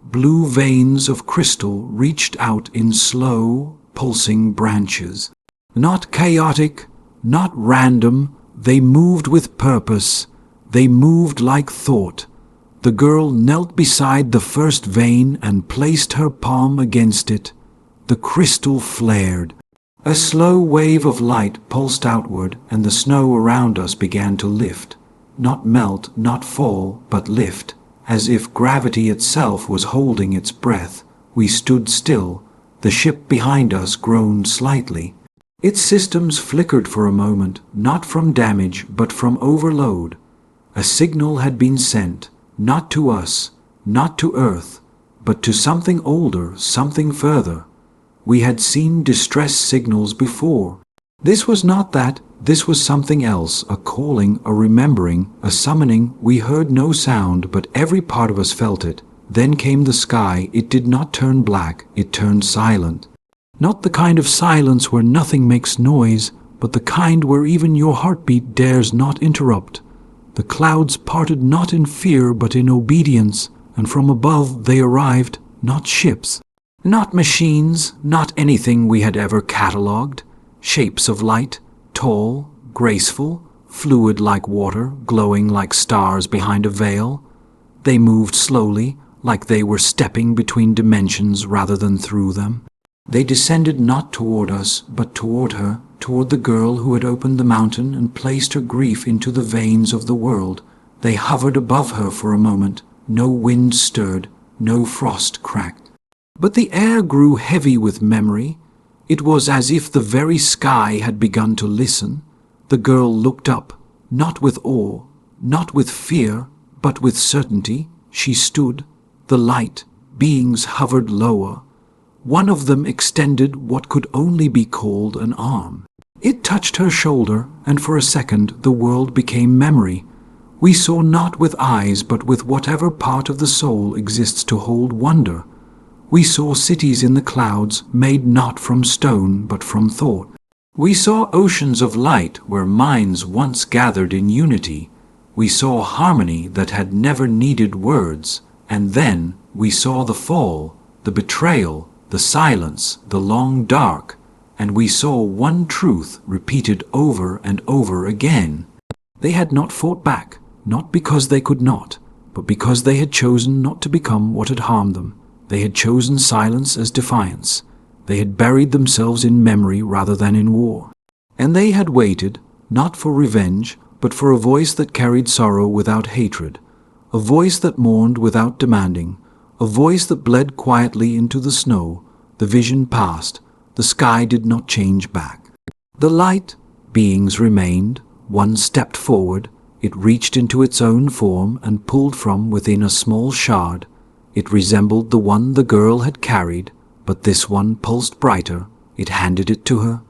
[SPEAKER 1] Blue veins of crystal reached out in slow, pulsing branches. Not chaotic, not random, they moved with purpose. They moved like thought. The girl knelt beside the first vein and placed her palm against it. The crystal flared. A slow wave of light pulsed outward, and the snow around us began to lift. Not melt, not fall, but lift. As if gravity itself was holding its breath, we stood still. The ship behind us groaned slightly. Its systems flickered for a moment, not from damage, but from overload. A signal had been sent, not to us, not to Earth, but to something older, something further. We had seen distress signals before. This was not that. This was something else, a calling, a remembering, a summoning. We heard no sound, but every part of us felt it. Then came the sky. It did not turn black, it turned silent. Not the kind of silence where nothing makes noise, but the kind where even your heartbeat dares not interrupt. The clouds parted not in fear but in obedience, and from above they arrived, not ships, not machines, not anything we had ever catalogued. Shapes of light, tall, graceful, fluid like water, glowing like stars behind a veil. They moved slowly, like they were stepping between dimensions rather than through them. They descended not toward us, but toward her, toward the girl who had opened the mountain and placed her grief into the veins of the world. They hovered above her for a moment. No wind stirred, no frost cracked. But the air grew heavy with memory. It was as if the very sky had begun to listen. The girl looked up, not with awe, not with fear, but with certainty. She stood. The light beings hovered lower. One of them extended what could only be called an arm. It touched her shoulder, and for a second the world became memory. We saw not with eyes, but with whatever part of the soul exists to hold wonder. We saw cities in the clouds, made not from stone, but from thought. We saw oceans of light where minds once gathered in unity. We saw harmony that had never needed words. And then we saw the fall, the betrayal, the silence, the long dark, and we saw one truth repeated over and over again. They had not fought back, not because they could not, but because they had chosen not to become what had harmed them. They had chosen silence as defiance. They had buried themselves in memory rather than in war. And they had waited, not for revenge, but for a voice that carried sorrow without hatred, a voice that mourned without demanding, a voice that bled quietly into the snow. The vision passed. The sky did not change back. The light beings remained. One stepped forward. It reached into its own form and pulled from within a small shard. It resembled the one the girl had carried, but this one pulsed brighter. It handed it to her.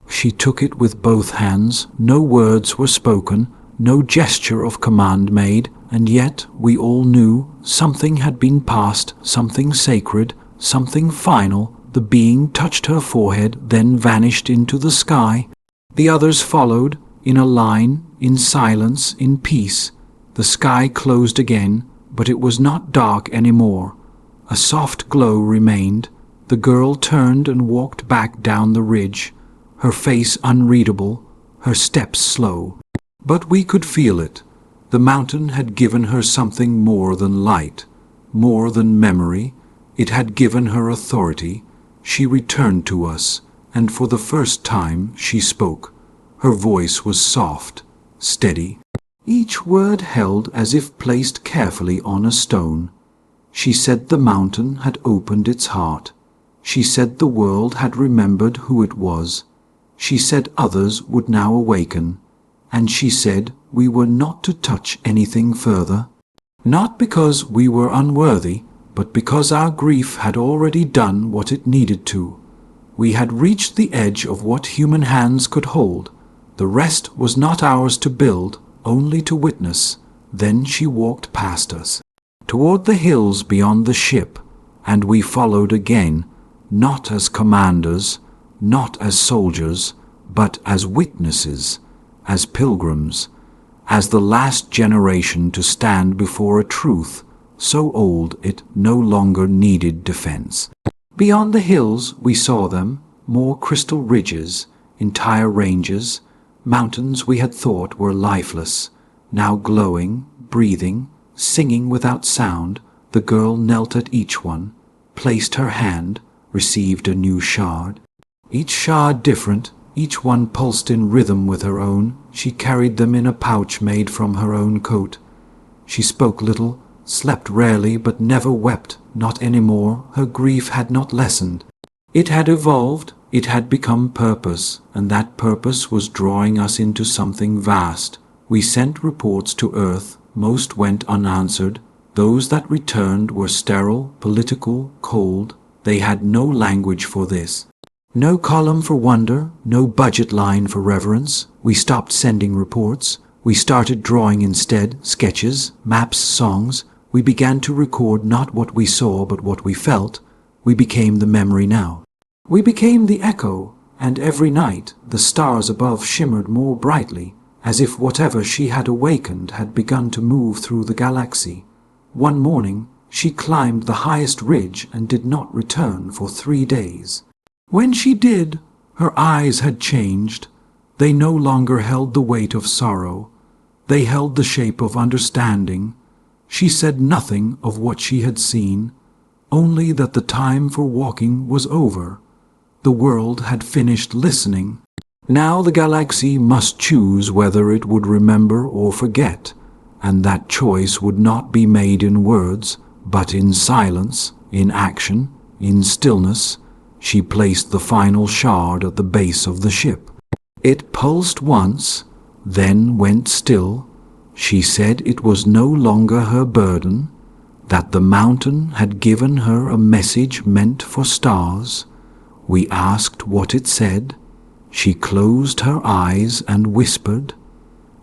[SPEAKER 1] She took it with both hands. No words were spoken, no gesture of command made, and yet we all knew something had been passed, something sacred, something final. The being touched her forehead, then vanished into the sky. The others followed, in a line, in silence, in peace. The sky closed again, but it was not dark any more. A soft glow remained. The girl turned and walked back down the ridge, her face unreadable, her steps slow. But we could feel it. The mountain had given her something more than light, more than memory. It had given her authority. She returned to us, and for the first time she spoke. Her voice was soft, steady, each word held as if placed carefully on a stone. She said the mountain had opened its heart. She said the world had remembered who it was. She said others would now awaken. And she said we were not to touch anything further, not because we were unworthy, but because our grief had already done what it needed to. We had reached the edge of what human hands could hold. The rest was not ours to build, only to witness. Then she walked past us, toward the hills beyond the ship, and we followed again, not as commanders, not as soldiers, but as witnesses, as pilgrims, as the last generation to stand before a truth so old it no longer needed defense. Beyond the hills we saw them, more crystal ridges, entire ranges, mountains we had thought were lifeless, now glowing, breathing, singing without sound. The girl knelt at each one, placed her hand, received a new shard. Each shard different, each one pulsed in rhythm with her own. She carried them in a pouch made from her own coat. She spoke little, slept rarely, but never wept, not any more. Her grief had not lessened. It had evolved, it had become purpose, and that purpose was drawing us into something vast. We sent reports to Earth. Most went unanswered. Those that returned were sterile, political, cold. They had no language for this. No column for wonder, no budget line for reverence. We stopped sending reports. We started drawing instead, sketches, maps, songs. We began to record not what we saw but what we felt. We became the memory now. We became the echo, and every night the stars above shimmered more brightly, as if whatever she had awakened had begun to move through the galaxy. One morning she climbed the highest ridge and did not return for 3 days. When she did, her eyes had changed. They no longer held the weight of sorrow. They held the shape of understanding. She said nothing of what she had seen, only that the time for walking was over. The world had finished listening. Now the galaxy must choose whether it would remember or forget, and that choice would not be made in words, but in silence, in action, in stillness. She placed the final shard at the base of the ship. It pulsed once, then went still. She said it was no longer her burden, that the mountain had given her a message meant for stars. We asked what it said. She closed her eyes and whispered.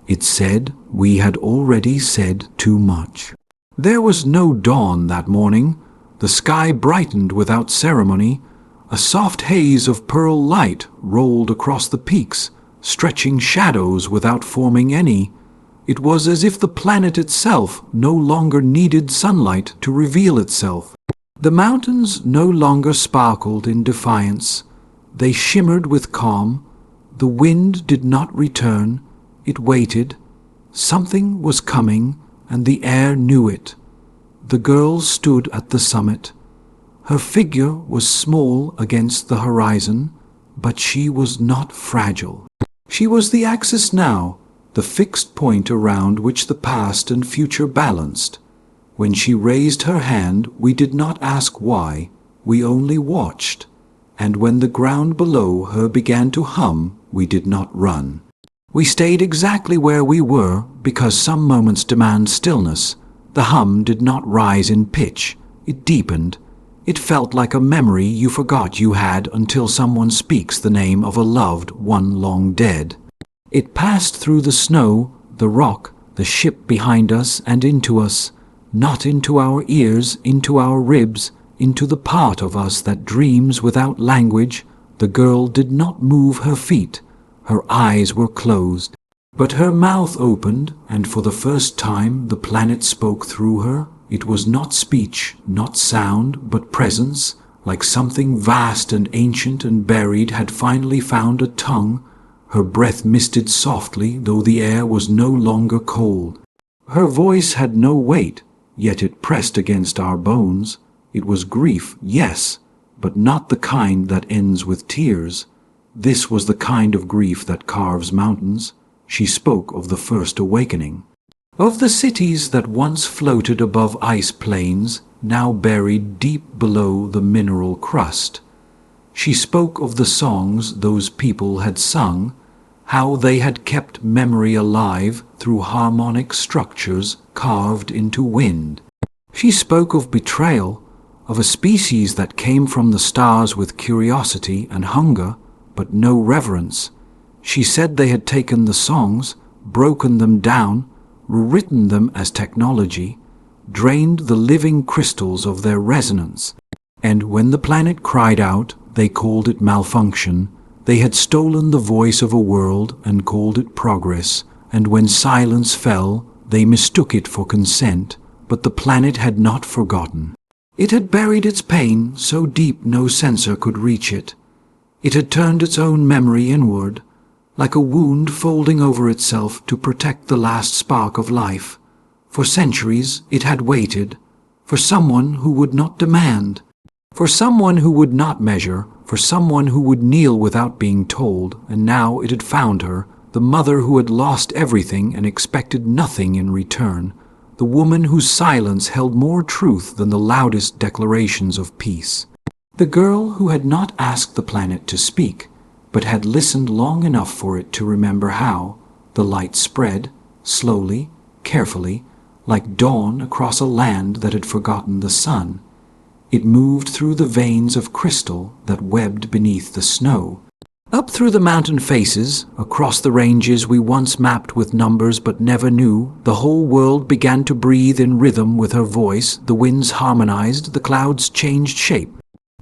[SPEAKER 1] It said we had already said too much. There was no dawn that morning. The sky brightened without ceremony. A soft haze of pearl light rolled across the peaks, stretching shadows without forming any. It was as if the planet itself no longer needed sunlight to reveal itself. The mountains no longer sparkled in defiance. They shimmered with calm. The wind did not return. It waited. Something was coming, and the air knew it. The girl stood at the summit. Her figure was small against the horizon, but she was not fragile. She was the axis now, the fixed point around which the past and future balanced. When she raised her hand, we did not ask why, we only watched. And when the ground below her began to hum, we did not run. We stayed exactly where we were, because some moments demand stillness. The hum did not rise in pitch, it deepened. It felt like a memory you forgot you had until someone speaks the name of a loved one long dead. It passed through the snow, the rock, the ship behind us and into us, not into our ears, into our ribs, into the part of us that dreams without language. The girl did not move her feet. Her eyes were closed. But her mouth opened, and for the first time the planet spoke through her. It was not speech, not sound, but presence, like something vast and ancient and buried had finally found a tongue. Her breath misted softly, though the air was no longer cold. Her voice had no weight, yet it pressed against our bones. It was grief, yes, but not the kind that ends with tears. This was the kind of grief that carves mountains. She spoke of the first awakening, of the cities that once floated above ice plains, now buried deep below the mineral crust. She spoke of the songs those people had sung, how they had kept memory alive through harmonic structures carved into wind. She spoke of betrayal, of a species that came from the stars with curiosity and hunger, but no reverence. She said they had taken the songs, broken them down, rewritten them as technology, drained the living crystals of their resonance, and when the planet cried out, they called it malfunction. They had stolen the voice of a world and called it progress, and when silence fell, they mistook it for consent, but the planet had not forgotten. It had buried its pain so deep no censor could reach it. It had turned its own memory inward, like a wound folding over itself to protect the last spark of life. For centuries it had waited, for someone who would not demand, for someone who would not measure, for someone who would kneel without being told, and now it had found her, the mother who had lost everything and expected nothing in return, the woman whose silence held more truth than the loudest declarations of peace. The girl who had not asked the planet to speak, but had listened long enough for it to remember how. The light spread, slowly, carefully, like dawn across a land that had forgotten the sun. It moved through the veins of crystal that webbed beneath the snow. Up through the mountain faces, across the ranges we once mapped with numbers but never knew, the whole world began to breathe in rhythm with her voice, the winds harmonized, the clouds changed shape.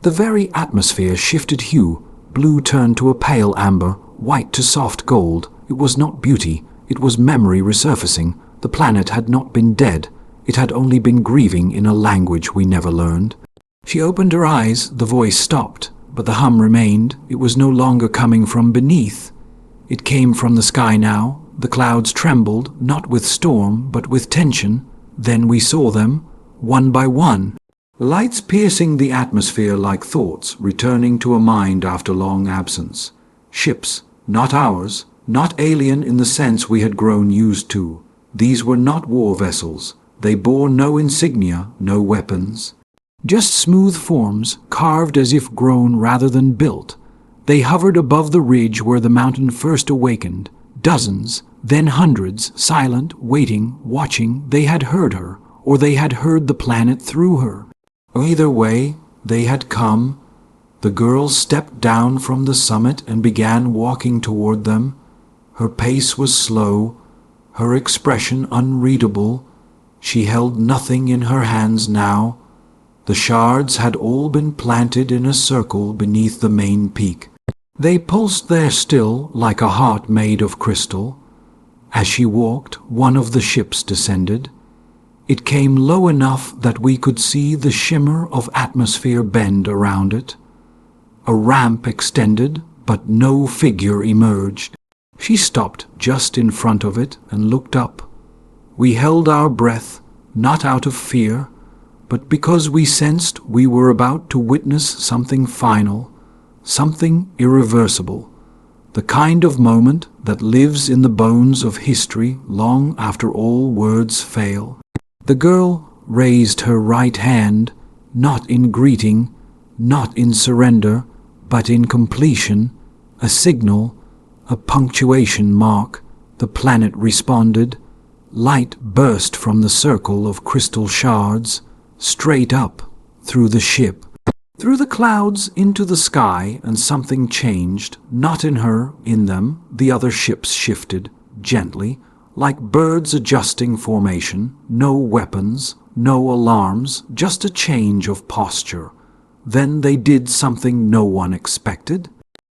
[SPEAKER 1] The very atmosphere shifted hue, blue turned to a pale amber, white to soft gold. It was not beauty, it was memory resurfacing. The planet had not been dead, it had only been grieving in a language we never learned. She opened her eyes, the voice stopped. But the hum remained. It was no longer coming from beneath. It came from the sky now. The clouds trembled, not with storm, but with tension. Then we saw them, one by one. Lights piercing the atmosphere like thoughts, returning to a mind after long absence. Ships, not ours, not alien in the sense we had grown used to. These were not war vessels. They bore no insignia, no weapons. Just smooth forms, carved as if grown rather than built. They hovered above the ridge where the mountain first awakened. Dozens, then hundreds, silent, waiting, watching. They had heard her, or they had heard the planet through her. Either way, they had come. The girl stepped down from the summit and began walking toward them. Her pace was slow, her expression unreadable. She held nothing in her hands now. The shards had all been planted in a circle beneath the main peak. They pulsed there still, like a heart made of crystal. As she walked, one of the ships descended. It came low enough that we could see the shimmer of atmosphere bend around it. A ramp extended, but no figure emerged. She stopped just in front of it and looked up. We held our breath, not out of fear, but because we sensed we were about to witness something final, something irreversible, the kind of moment that lives in the bones of history long after all words fail. The girl raised her right hand, not in greeting, not in surrender, but in completion, a signal, a punctuation mark. The planet responded. Light burst from the circle of crystal shards, straight up, through the ship, through the clouds into the sky, and something changed, not in her, in them. The other ships shifted, gently, like birds adjusting formation. No weapons, no alarms, just a change of posture. Then they did something no one expected.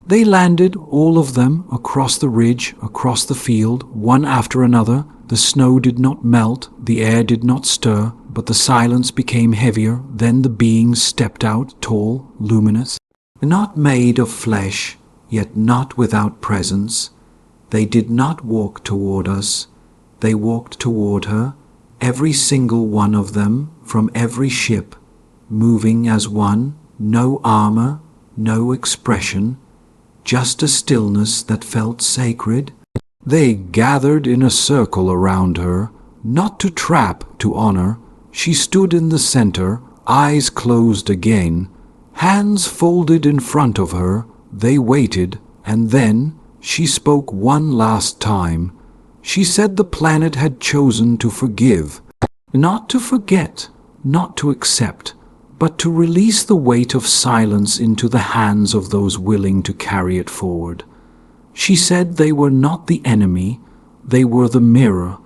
[SPEAKER 1] They landed, all of them, across the ridge, across the field, one after another. The snow did not melt, the air did not stir, but the silence became heavier. Then the beings stepped out, tall, luminous, not made of flesh, yet not without presence. They did not walk toward us, they walked toward her, every single one of them, from every ship, moving as one, no armor, no expression, just a stillness that felt sacred. They gathered in a circle around her, not to trap, to honor. She stood in the center, eyes closed again, hands folded in front of her. They waited, and then she spoke one last time. She said the planet had chosen to forgive, not to forget, not to accept, but to release the weight of silence into the hands of those willing to carry it forward. She said they were not the enemy, they were the mirror,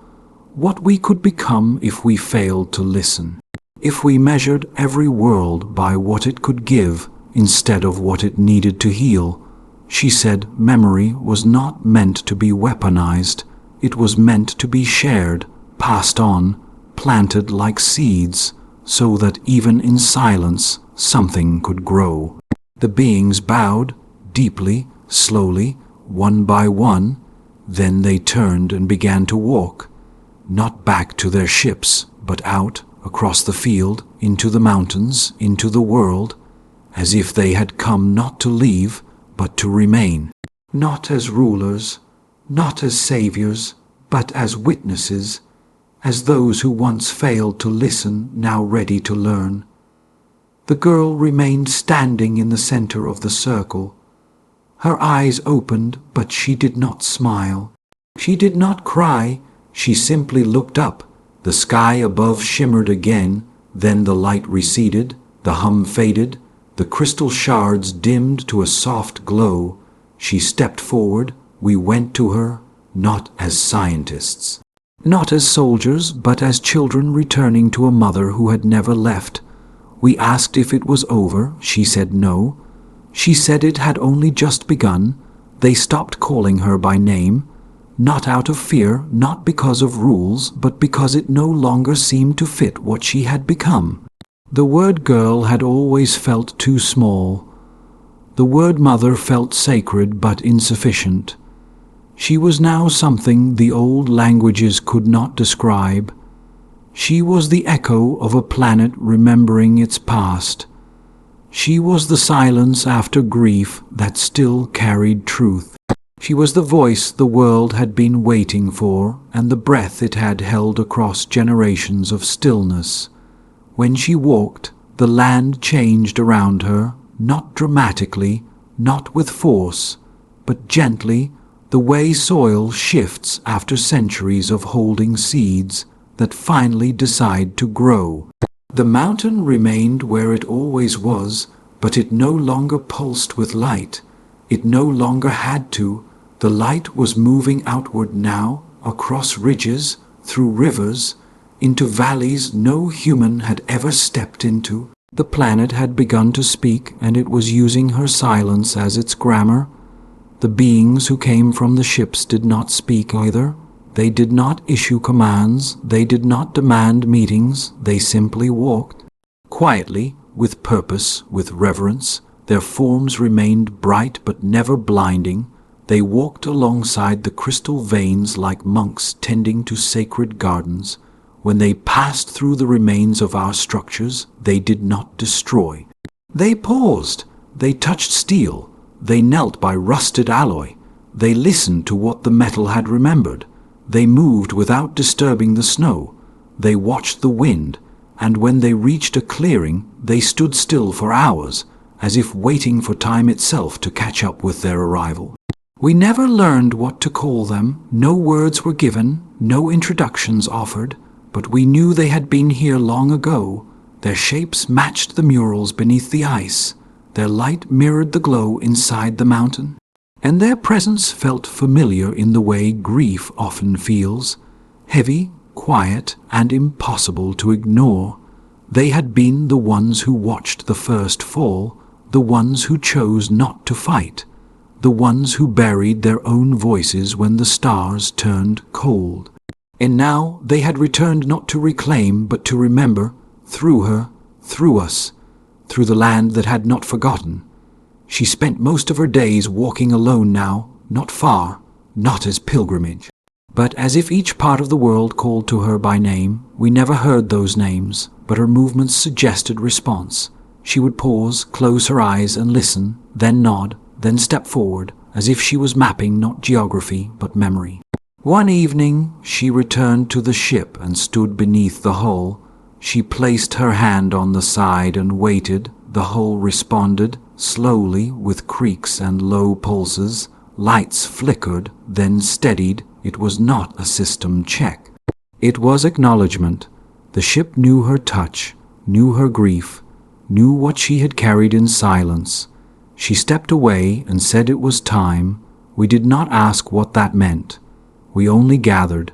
[SPEAKER 1] what we could become if we failed to listen, if we measured every world by what it could give instead of what it needed to heal. She said memory was not meant to be weaponized, it was meant to be shared, passed on, planted like seeds, so that even in silence something could grow. The beings bowed, deeply, slowly, one by one. Then they turned and began to walk, not back to their ships, but out, across the field, into the mountains, into the world, as if they had come not to leave, but to remain, not as rulers, not as saviors, but as witnesses, as those who once failed to listen, now ready to learn. The girl remained standing in the center of the circle. Her eyes opened, but she did not smile. She did not cry, she simply looked up. The sky above shimmered again, then the light receded, the hum faded, the crystal shards dimmed to a soft glow. She stepped forward. We went to her, not as scientists, not as soldiers, but as children returning to a mother who had never left. We asked if it was over. She said no. She said it had only just begun. They stopped calling her by name, not out of fear, not because of rules, but because it no longer seemed to fit what she had become. The word girl had always felt too small. The word mother felt sacred but insufficient. She was now something the old languages could not describe. She was the echo of a planet remembering its past. She was the silence after grief that still carried truth. She was the voice the world had been waiting for, and the breath it had held across generations of stillness. When she walked, the land changed around her, not dramatically, not with force, but gently, the way soil shifts after centuries of holding seeds that finally decide to grow. The mountain remained where it always was, but it no longer pulsed with light. It no longer had to. The light was moving outward now, across ridges, through rivers, into valleys no human had ever stepped into. The planet had begun to speak, and it was using her silence as its grammar. The beings who came from the ships did not speak either. They did not issue commands. They did not demand meetings. They simply walked. Quietly, with purpose, with reverence. Their forms remained bright but never blinding. They walked alongside the crystal veins like monks tending to sacred gardens. When they passed through the remains of our structures, they did not destroy. They paused. They touched steel. They knelt by rusted alloy. They listened to what the metal had remembered. They moved without disturbing the snow. They watched the wind, and when they reached a clearing, they stood still for hours, as if waiting for time itself to catch up with their arrival. We never learned what to call them. No words were given, no introductions offered, but we knew they had been here long ago. Their shapes matched the murals beneath the ice. Their light mirrored the glow inside the mountain, and their presence felt familiar in the way grief often feels, heavy, quiet, and impossible to ignore. They had been the ones who watched the first fall, the ones who chose not to fight, the ones who buried their own voices when the stars turned cold. And now they had returned not to reclaim, but to remember, through her, through us, through the land that had not forgotten. She spent most of her days walking alone now, not far, not as pilgrimage, but as if each part of the world called to her by name. We never heard those names, but her movements suggested response. She would pause, close her eyes and listen, then nod, then step forward, as if she was mapping not geography, but memory. One evening she returned to the ship and stood beneath the hull. She placed her hand on the side and waited. The hull responded, slowly, with creaks and low pulses. Lights flickered, then steadied. It was not a system check. It was acknowledgement. The ship knew her touch, knew her grief, knew what she had carried in silence. She stepped away and said it was time. We did not ask what that meant. We only gathered.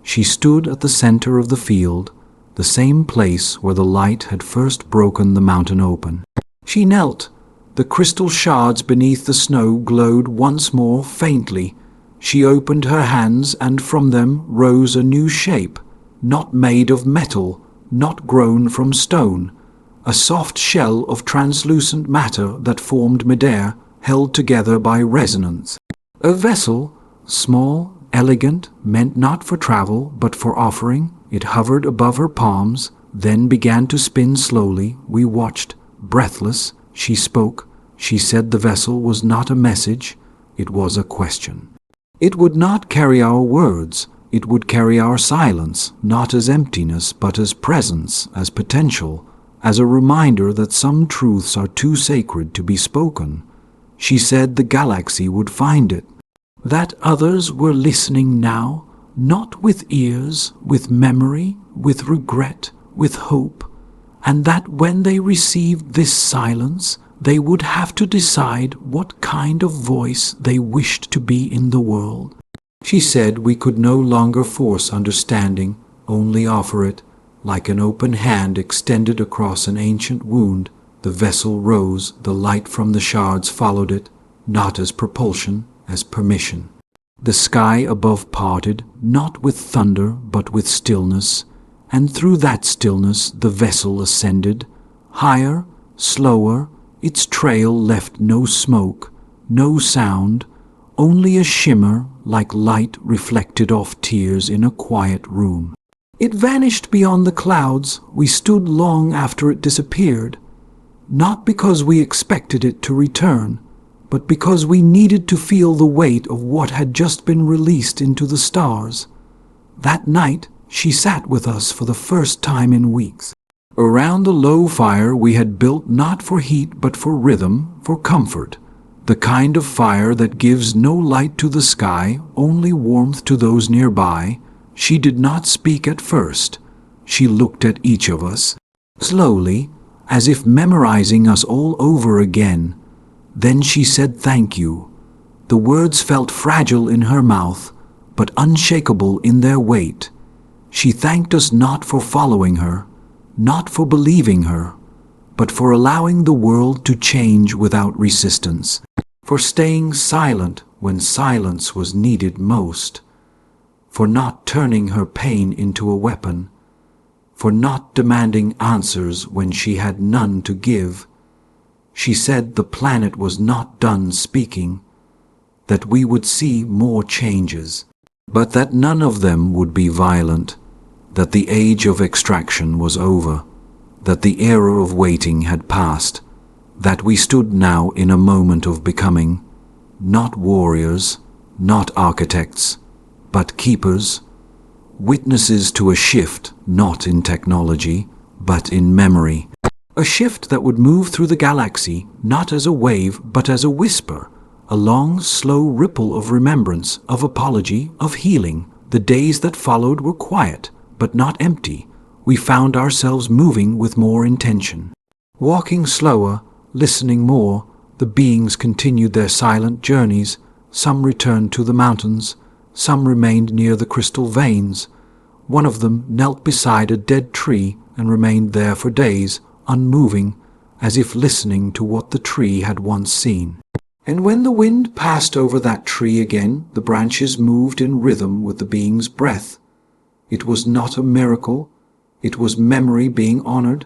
[SPEAKER 1] She stood at the center of the field, the same place where the light had first broken the mountain open. She knelt. The crystal shards beneath the snow glowed once more faintly. She opened her hands, and from them rose a new shape, not made of metal, not grown from stone, a soft shell of translucent matter that formed midair, held together by resonance. A vessel, small, elegant, meant not for travel, but for offering. It hovered above her palms, then began to spin slowly. We watched, breathless. She spoke. She said the vessel was not a message, it was a question. It would not carry our words, it would carry our silence, not as emptiness, but as presence, as potential, as a reminder that some truths are too sacred to be spoken. She said the galaxy would find it, that others were listening now, not with ears, with memory, with regret, with hope, and that when they received this silence, they would have to decide what kind of voice they wished to be in the world. She said we could no longer force understanding, only offer it. Like an open hand extended across an ancient wound, the vessel rose, the light from the shards followed it, not as propulsion, as permission. The sky above parted, not with thunder, but with stillness, and through that stillness the vessel ascended, higher, slower. Its trail left no smoke, no sound, only a shimmer like light reflected off tears in a quiet room. It vanished beyond the clouds. We stood long after it disappeared, not because we expected it to return, but because we needed to feel the weight of what had just been released into the stars. That night she sat with us for the first time in weeks. Around the low fire we had built not for heat but for rhythm, for comfort, the kind of fire that gives no light to the sky, only warmth to those nearby. She did not speak at first. She looked at each of us, slowly, as if memorizing us all over again. Then she said thank you. The words felt fragile in her mouth, but unshakable in their weight. She thanked us not for following her, not for believing her, but for allowing the world to change without resistance, for staying silent when silence was needed most, for not turning her pain into a weapon, for not demanding answers when she had none to give. She said the planet was not done speaking, that we would see more changes, but that none of them would be violent, that the age of extraction was over, that the era of waiting had passed, that we stood now in a moment of becoming, not warriors, not architects, but keepers, witnesses to a shift not in technology, but in memory, a shift that would move through the galaxy not as a wave but as a whisper, a long, slow ripple of remembrance, of apology, of healing. The days that followed were quiet, but not empty. We found ourselves moving with more intention. Walking slower, listening more, the beings continued their silent journeys. Some returned to the mountains, some remained near the crystal veins. One of them knelt beside a dead tree and remained there for days, unmoving, as if listening to what the tree had once seen. And when the wind passed over that tree again, the branches moved in rhythm with the being's breath. It was not a miracle, it was memory being honored.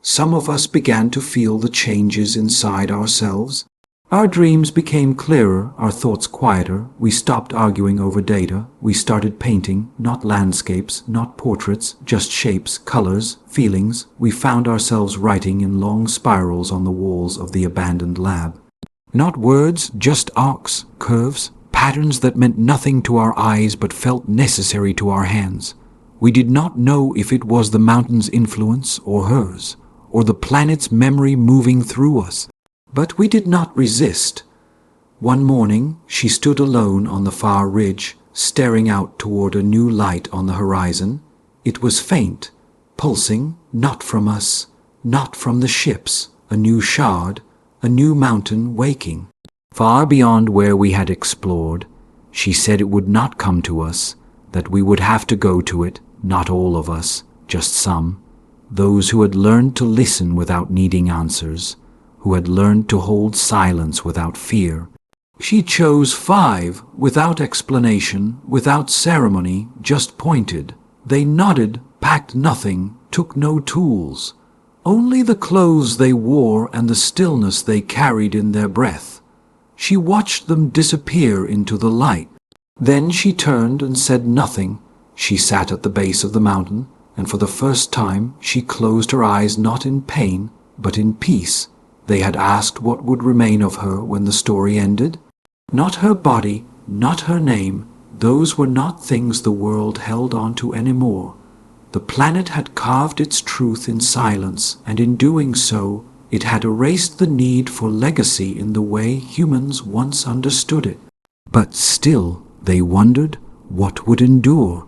[SPEAKER 1] Some of us began to feel the changes inside ourselves. Our dreams became clearer, our thoughts quieter. We stopped arguing over data. We started painting, not landscapes, not portraits, just shapes, colors, feelings. We found ourselves writing in long spirals on the walls of the abandoned lab. Not words, just arcs, curves, patterns that meant nothing to our eyes but felt necessary to our hands. We did not know if it was the mountain's influence or hers, or the planet's memory moving through us. But we did not resist. One morning she stood alone on the far ridge, staring out toward a new light on the horizon. It was faint, pulsing, not from us, not from the ships, a new shard, a new mountain waking. Far beyond where we had explored, she said it would not come to us, that we would have to go to it, not all of us, just some, those who had learned to listen without needing answers, who had learned to hold silence without fear. She chose 5, without explanation, without ceremony, just pointed. They nodded, packed nothing, took no tools, only the clothes they wore and the stillness they carried in their breath. She watched them disappear into the light. Then she turned and said nothing. She sat at the base of the mountain, and for the first time she closed her eyes not in pain, but in peace. They had asked what would remain of her when the story ended. Not her body, not her name, those were not things the world held on to anymore. The planet had carved its truth in silence, and in doing so, it had erased the need for legacy in the way humans once understood it. But still, they wondered what would endure,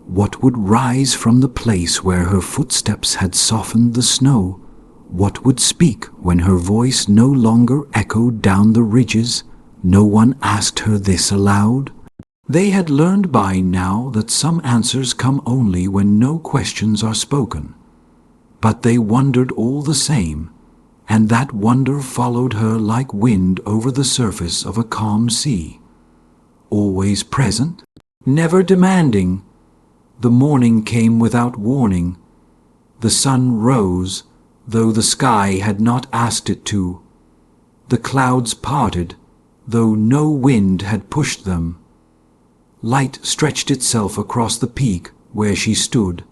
[SPEAKER 1] what would rise from the place where her footsteps had softened the snow, What would speak when her voice no longer echoed down the ridges? No one asked her this aloud. They had learned by now that some answers come only when no questions are spoken. But they wondered all the same, and that wonder followed her like wind over the surface of a calm sea. Always present, never demanding. The morning came without warning. The sun rose, though the sky had not asked it to. The clouds parted, though no wind had pushed them. Light stretched itself across the peak where she stood,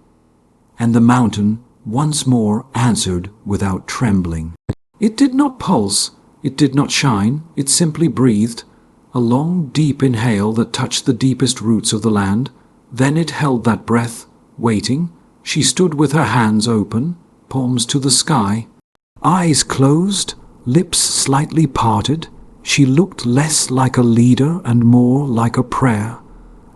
[SPEAKER 1] and the mountain once more answered without trembling. It did not pulse, it did not shine, it simply breathed, a long, deep inhale that touched the deepest roots of the land. Then it held that breath, waiting. She stood with her hands open, palms to the sky. Eyes closed, lips slightly parted, she looked less like a leader and more like a prayer,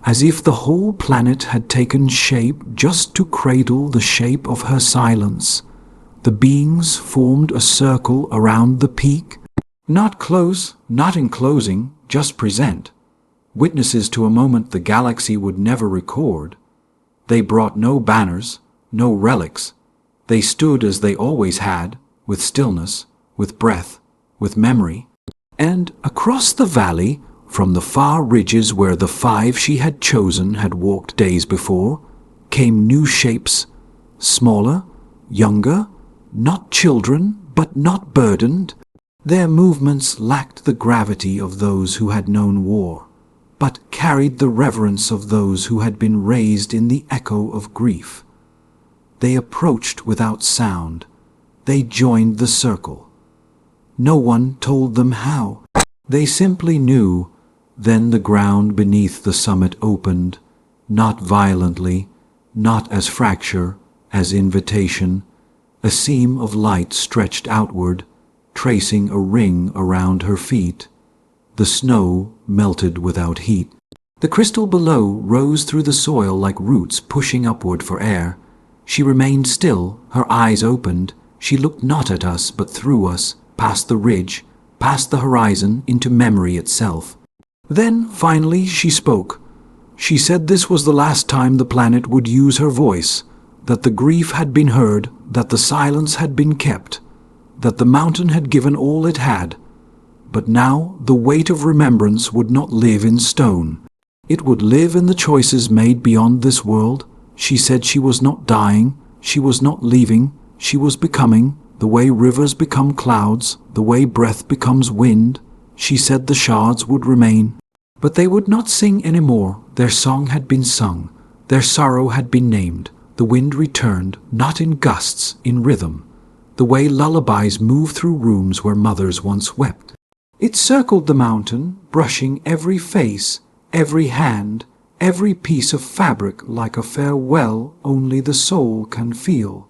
[SPEAKER 1] as if the whole planet had taken shape just to cradle the shape of her silence. The beings formed a circle around the peak. Not close, not enclosing, just present. Witnesses to a moment the galaxy would never record. They brought no banners, no relics. They stood as they always had, with stillness, with breath, with memory. And across the valley, from the far ridges where the 5 she had chosen had walked days before, came new shapes, smaller, younger, not children, but not burdened. Their movements lacked the gravity of those who had known war, but carried the reverence of those who had been raised in the echo of grief. They approached without sound. They joined the circle. No one told them how. They simply knew. Then the ground beneath the summit opened, not violently, not as fracture, as invitation. A seam of light stretched outward, tracing a ring around her feet. The snow melted without heat. The crystal below rose through the soil like roots pushing upward for air. She remained still, her eyes opened. She looked not at us, but through us, past the ridge, past the horizon, into memory itself. Then, finally, she spoke. She said this was the last time the planet would use her voice, that the grief had been heard, that the silence had been kept, that the mountain had given all it had. But now the weight of remembrance would not live in stone. It would live in the choices made beyond this world. She said she was not dying, she was not leaving, she was becoming, the way rivers become clouds, the way breath becomes wind. She said the shards would remain. But they would not sing any more. Their song had been sung. Their sorrow had been named. The wind returned, not in gusts, in rhythm, the way lullabies move through rooms where mothers once wept. It circled the mountain, brushing every face, every hand, every piece of fabric like a farewell only the soul can feel.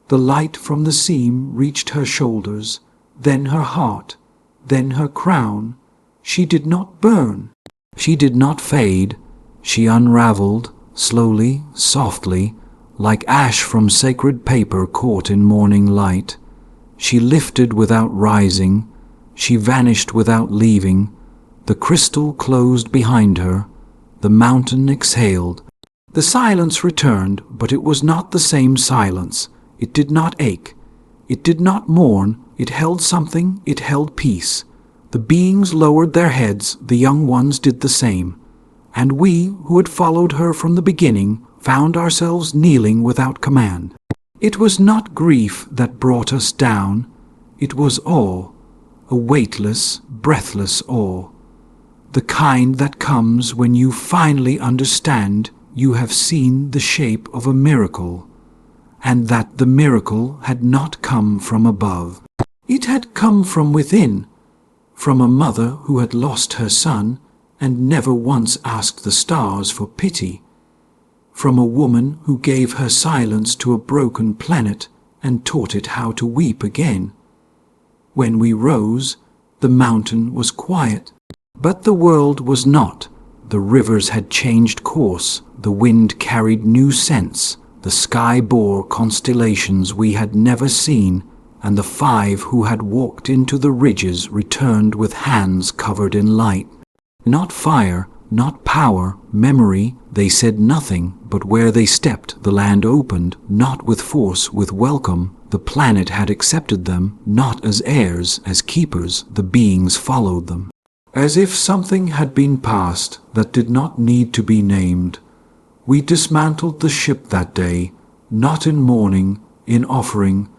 [SPEAKER 1] The light from the seam reached her shoulders, then her heart, then her crown. She did not burn. She did not fade. She unraveled, slowly, softly, like ash from sacred paper caught in morning light. She lifted without rising. She vanished without leaving. The crystal closed behind her. The mountain exhaled. The silence returned, but it was not the same silence. It did not ache. It did not mourn. It held something. It held peace. The beings lowered their heads, the young ones did the same, and we, who had followed her from the beginning, found ourselves kneeling without command. It was not grief that brought us down, it was awe, a weightless, breathless awe, the kind that comes when you finally understand you have seen the shape of a miracle, and that the miracle had not come from above. It had come from within, from a mother who had lost her son and never once asked the stars for pity, from a woman who gave her silence to a broken planet and taught it how to weep again. When we rose, the mountain was quiet, but the world was not. The rivers had changed course, the wind carried new scents, the sky bore constellations we had never seen, and the 5 who had walked into the ridges returned with hands covered in light. Not fire, not power, memory, they said nothing, but where they stepped the land opened, not with force, with welcome. The planet had accepted them, not as heirs, as keepers. The beings followed them. As if something had been passed that did not need to be named, we dismantled the ship that day, not in mourning, in offering.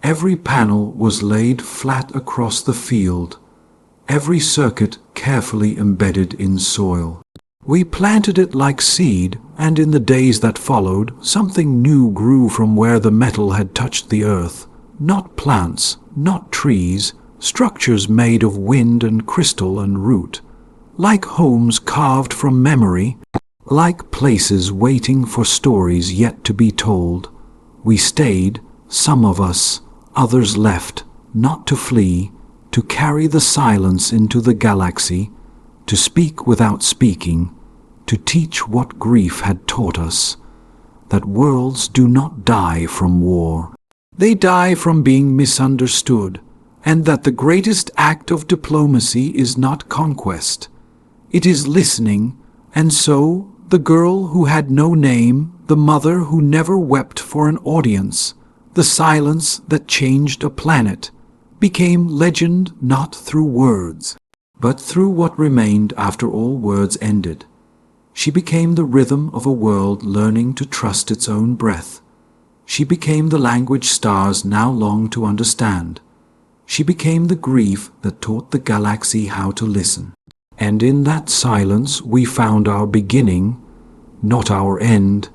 [SPEAKER 1] Every panel was laid flat across the field, every circuit carefully embedded in soil. We planted it like seed, and in the days that followed, something new grew from where the metal had touched the earth. Not plants, not trees, structures made of wind and crystal and root, like homes carved from memory, like places waiting for stories yet to be told. We stayed, some of us, others left, not to flee, to carry the silence into the galaxy, to speak without speaking, to teach what grief had taught us, that worlds do not die from war. They die from being misunderstood, and that the greatest act of diplomacy is not conquest. It is listening, and so the girl who had no name, the mother who never wept for an audience, the silence that changed a planet, became legend not through words, but through what remained after all words ended. She became the rhythm of a world learning to trust its own breath. She became the language stars now long to understand. She became the grief that taught the galaxy how to listen. And in that silence we found our beginning, not our end.